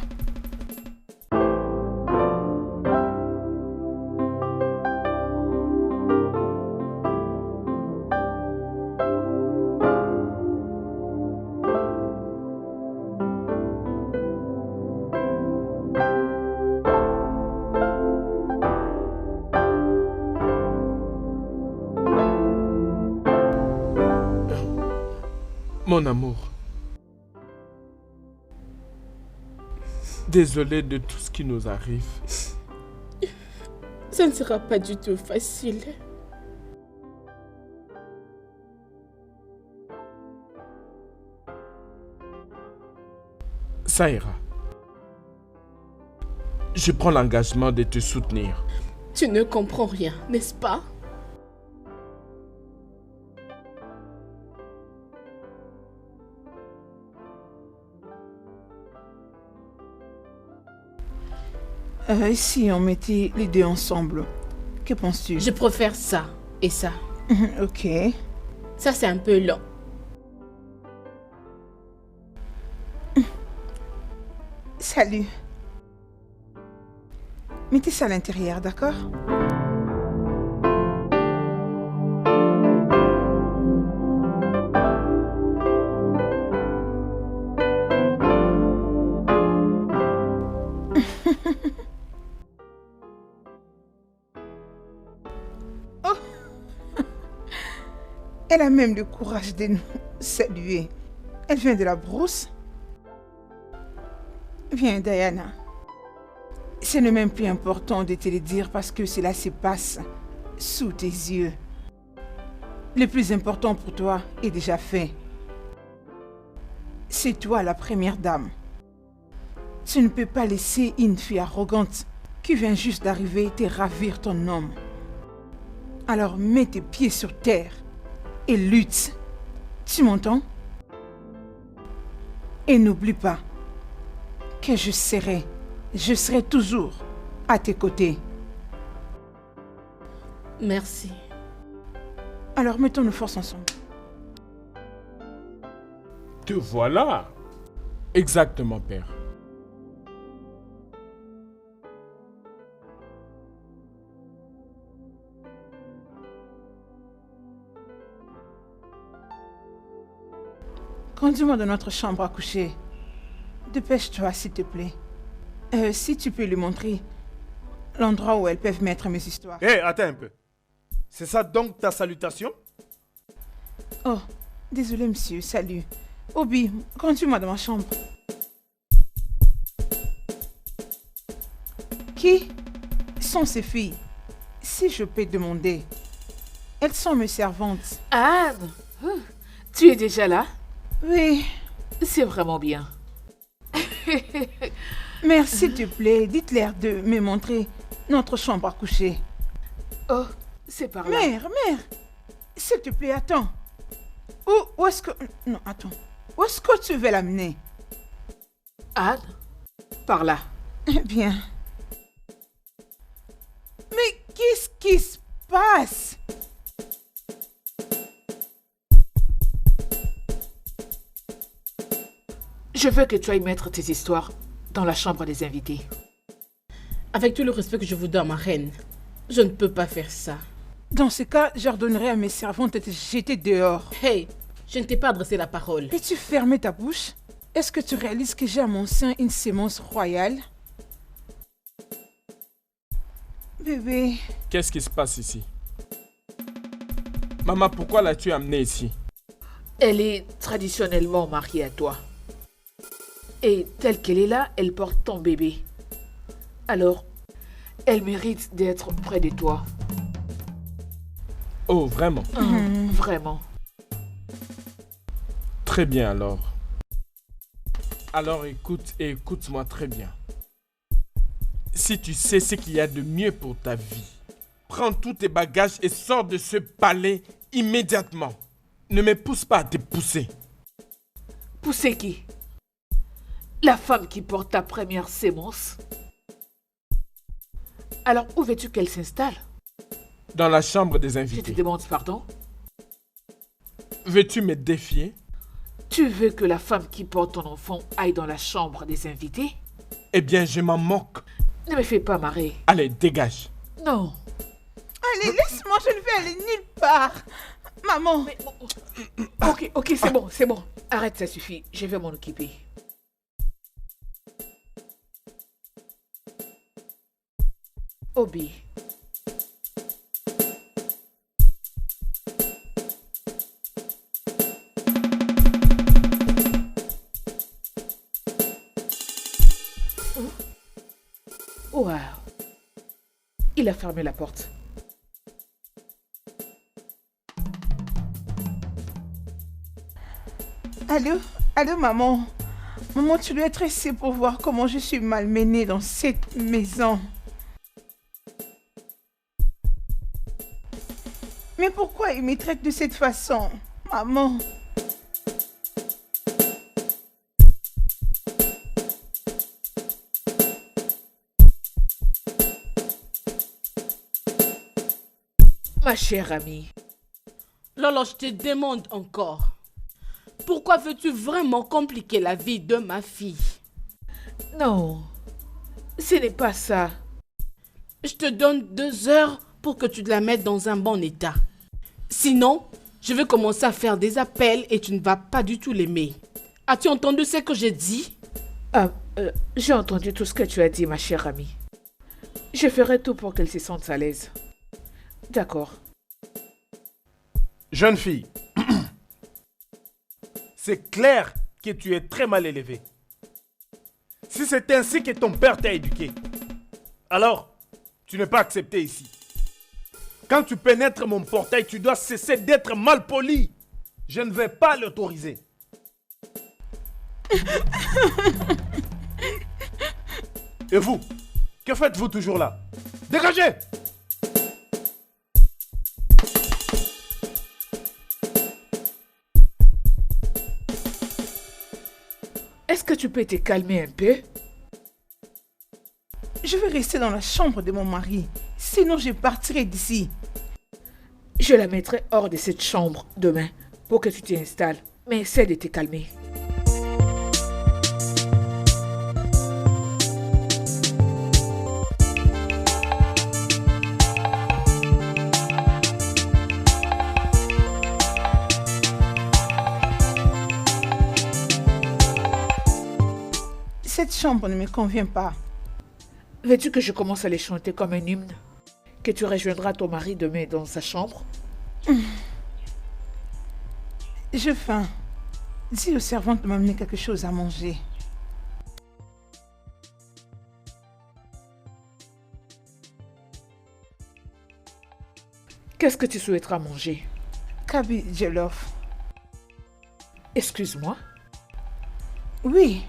[SPEAKER 2] Mon amour. Désolé de tout ce qui nous arrive.
[SPEAKER 4] Ça ne sera pas du tout facile.
[SPEAKER 2] Ça ira. Je prends l'engagement de te soutenir.
[SPEAKER 4] Tu ne comprends rien, n'est-ce pas?
[SPEAKER 5] Si on mettait les deux ensemble, que penses-tu?
[SPEAKER 4] Je préfère ça et ça.
[SPEAKER 5] Ok.
[SPEAKER 4] Ça, c'est un peu long.
[SPEAKER 5] Salut. Mettez ça à l'intérieur, d'accord? Oh. Elle a même le courage de nous saluer. Elle vient de la brousse. Viens, Diana. Ce n'est même plus important de te le dire parce que cela se passe sous tes yeux. Le plus important pour toi est déjà fait. C'est toi la première dame. Tu ne peux pas laisser une fille arrogante qui vient juste d'arriver te ravir ton homme. Alors mets tes pieds sur terre et lutte. Tu m'entends? Et n'oublie pas que je serai toujours à tes côtés.
[SPEAKER 4] Merci.
[SPEAKER 5] Alors mettons nos forces ensemble.
[SPEAKER 2] Te voilà. Exactement, père.
[SPEAKER 5] Conduis-moi dans notre chambre à coucher. Dépêche-toi, s'il te plaît. Si tu peux lui montrer l'endroit où elles peuvent mettre mes histoires.
[SPEAKER 6] Hé, attends un peu. C'est ça donc ta salutation?
[SPEAKER 5] Oh, désolé, monsieur, salut. Obi, conduis-moi dans ma chambre. Qui sont ces filles? Si je peux demander. Elles sont mes servantes.
[SPEAKER 3] Anne, tu es déjà là?
[SPEAKER 5] Oui.
[SPEAKER 3] C'est vraiment bien.
[SPEAKER 5] Mais s'il te plaît, dites-leur de me montrer notre chambre à coucher.
[SPEAKER 3] Oh, c'est par là.
[SPEAKER 5] Mère, s'il te plaît, attends. Où est-ce que... Non, attends. Où est-ce que tu veux l'amener?
[SPEAKER 3] Anne, par là.
[SPEAKER 5] Bien. Mais qu'est-ce qui se passe?
[SPEAKER 3] Je veux que tu ailles mettre tes histoires dans la chambre des invités.
[SPEAKER 4] Avec tout le respect que je vous dois, ma reine, je ne peux pas faire ça.
[SPEAKER 5] Dans ce cas, j'ordonnerai à mes servantes de te jeter dehors.
[SPEAKER 4] Hey, je ne t'ai pas adressé la parole.
[SPEAKER 5] Peux-tu fermer ta bouche? Est-ce que tu réalises que j'ai à mon sein une sémence royale? Bébé.
[SPEAKER 2] Qu'est-ce qui se passe ici? Maman, pourquoi l'as-tu amenée ici?
[SPEAKER 3] Elle est traditionnellement mariée à toi. Et telle qu'elle est là, elle porte ton bébé. Alors, elle mérite d'être près de toi.
[SPEAKER 2] Oh, vraiment?
[SPEAKER 3] Vraiment.
[SPEAKER 2] Très bien alors. Alors écoute et écoute-moi très bien. Si tu sais ce qu'il y a de mieux pour ta vie, prends tous tes bagages et sors de ce palais immédiatement. Ne me pousse pas à te pousser.
[SPEAKER 3] Pousser qui? La femme qui porte ta première sémence? Alors, où veux-tu qu'elle s'installe?
[SPEAKER 2] Dans la chambre des
[SPEAKER 3] Je te
[SPEAKER 2] invités.
[SPEAKER 3] demande pardon?
[SPEAKER 2] Veux-tu me défier?
[SPEAKER 3] Tu veux que la femme qui porte ton enfant aille dans la chambre des invités?
[SPEAKER 2] Eh bien, je m'en moque.
[SPEAKER 3] Ne me fais pas marrer.
[SPEAKER 2] Allez, dégage.
[SPEAKER 3] Non.
[SPEAKER 5] Allez, laisse-moi, je ne vais aller nulle part. Maman.
[SPEAKER 3] Mais bon. Ok, c'est bon. Arrête, ça suffit. Je vais m'en occuper. Obi. Wow. Il a fermé la porte.
[SPEAKER 5] Allô, maman. Maman, tu dois être ici pour voir comment je suis malmenée dans cette maison. Mais pourquoi il me traite de cette façon, maman?
[SPEAKER 3] Ma chère amie,
[SPEAKER 7] Lolo, je te demande encore. Pourquoi veux-tu vraiment compliquer la vie de ma fille?
[SPEAKER 3] non, ce n'est pas ça.
[SPEAKER 7] Je te donne 2 heures pour que tu la mettes dans un bon état. Sinon, je vais commencer à faire des appels et tu ne vas pas du tout l'aimer. As-tu entendu ce que j'ai dit?
[SPEAKER 3] J'ai entendu tout ce que tu as dit, ma chère amie. Je ferai tout pour qu'elle se sente à l'aise. D'accord.
[SPEAKER 6] Jeune fille, c'est clair que tu es très mal élevée. Si c'est ainsi que ton père t'a éduqué, alors tu n'es pas accepté ici. Quand tu pénètres mon portail, tu dois cesser d'être mal poli. Je ne vais pas l'autoriser. Et vous, que faites-vous toujours là? Dégagez!
[SPEAKER 3] Est-ce que tu peux te calmer un peu?
[SPEAKER 5] Je vais rester dans la chambre de mon mari. Sinon, je partirai d'ici.
[SPEAKER 3] Je la mettrai hors de cette chambre demain pour que tu t'y installes. Mais essaie de te calmer.
[SPEAKER 5] Cette chambre ne me convient pas.
[SPEAKER 3] Veux-tu que je commence à les chanter comme un hymne? Que tu rejoindras ton mari demain dans sa chambre?
[SPEAKER 5] J'ai faim. Dis aux servantes de m'amener quelque chose à manger.
[SPEAKER 3] Qu'est-ce que tu souhaiteras manger?
[SPEAKER 5] Kabi Jollof.
[SPEAKER 3] Excuse-moi.
[SPEAKER 5] Oui.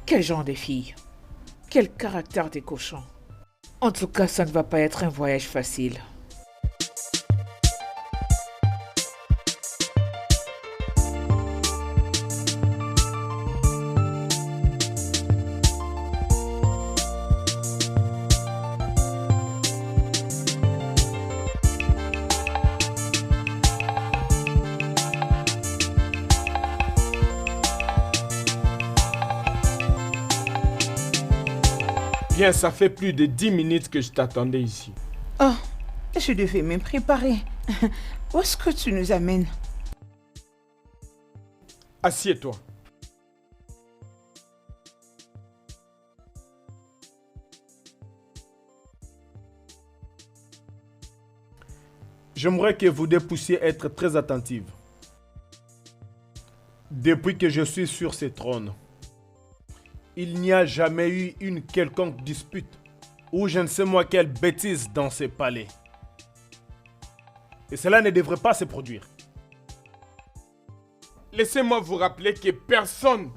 [SPEAKER 3] Quel genre de fille? Quel caractère de cochon? En tout cas, ça ne va pas être un voyage facile.
[SPEAKER 2] Bien, ça fait plus de 10 minutes que je t'attendais ici.
[SPEAKER 5] Oh, je devais me préparer. Où est-ce que tu nous amènes?
[SPEAKER 2] Assieds-toi.
[SPEAKER 6] J'aimerais que vous deux puissiez être très attentives. Depuis que je suis sur ce trône, il n'y a jamais eu une quelconque dispute ou je ne sais moi quelle bêtise dans ce palais. Et cela ne devrait pas se produire.
[SPEAKER 2] Laissez-moi vous rappeler que personne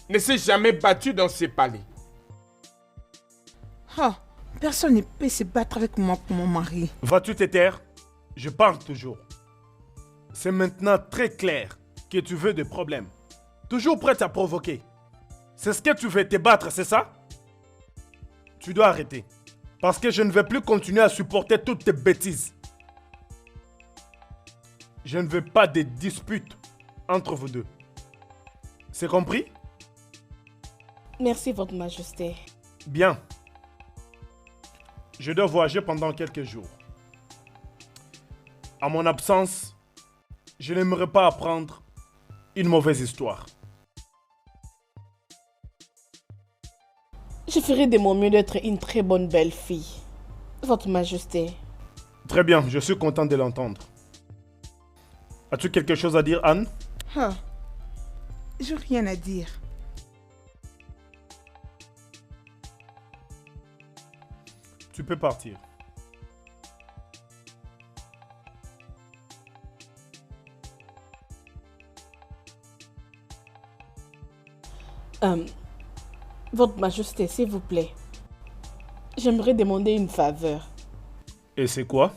[SPEAKER 2] ne s'est jamais battu dans ce palais.
[SPEAKER 5] Oh, personne ne peut se battre avec moi pour mon mari.
[SPEAKER 6] Vas-tu te taire? Je parle toujours. C'est maintenant très clair que tu veux des problèmes. Toujours prête à provoquer. C'est ce que tu veux, te battre, c'est ça? Tu dois arrêter. Parce que je ne vais plus continuer à supporter toutes tes bêtises. Je ne veux pas de disputes entre vous deux. C'est compris?
[SPEAKER 7] Merci, Votre Majesté.
[SPEAKER 6] Bien. Je dois voyager pendant quelques jours. À mon absence, je n'aimerais pas apprendre une mauvaise histoire.
[SPEAKER 7] Je ferai de mon mieux d'être une très bonne belle fille. Votre Majesté.
[SPEAKER 6] Très bien, je suis content de l'entendre. As-tu quelque chose à dire, Anne?
[SPEAKER 5] Ah, j'ai rien à dire.
[SPEAKER 6] Tu peux partir.
[SPEAKER 7] Votre Majesté, s'il vous plaît. J'aimerais demander une faveur.
[SPEAKER 6] Et c'est quoi?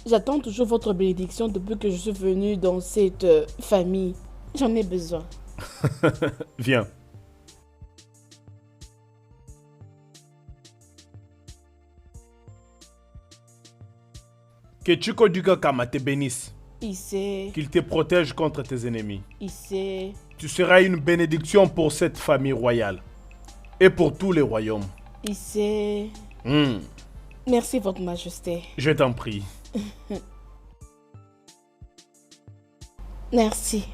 [SPEAKER 7] J'attends toujours votre bénédiction depuis que je suis venue dans cette famille. J'en ai besoin.
[SPEAKER 6] Viens. Que Chukwuduka Kama te bénisse,
[SPEAKER 7] Ici,
[SPEAKER 6] qu'il te protège contre tes ennemis.
[SPEAKER 7] ici.
[SPEAKER 6] Tu seras une bénédiction pour cette famille royale et pour tous les royaumes.
[SPEAKER 7] Ici. Merci, Votre Majesté.
[SPEAKER 6] Je t'en prie.
[SPEAKER 7] Merci.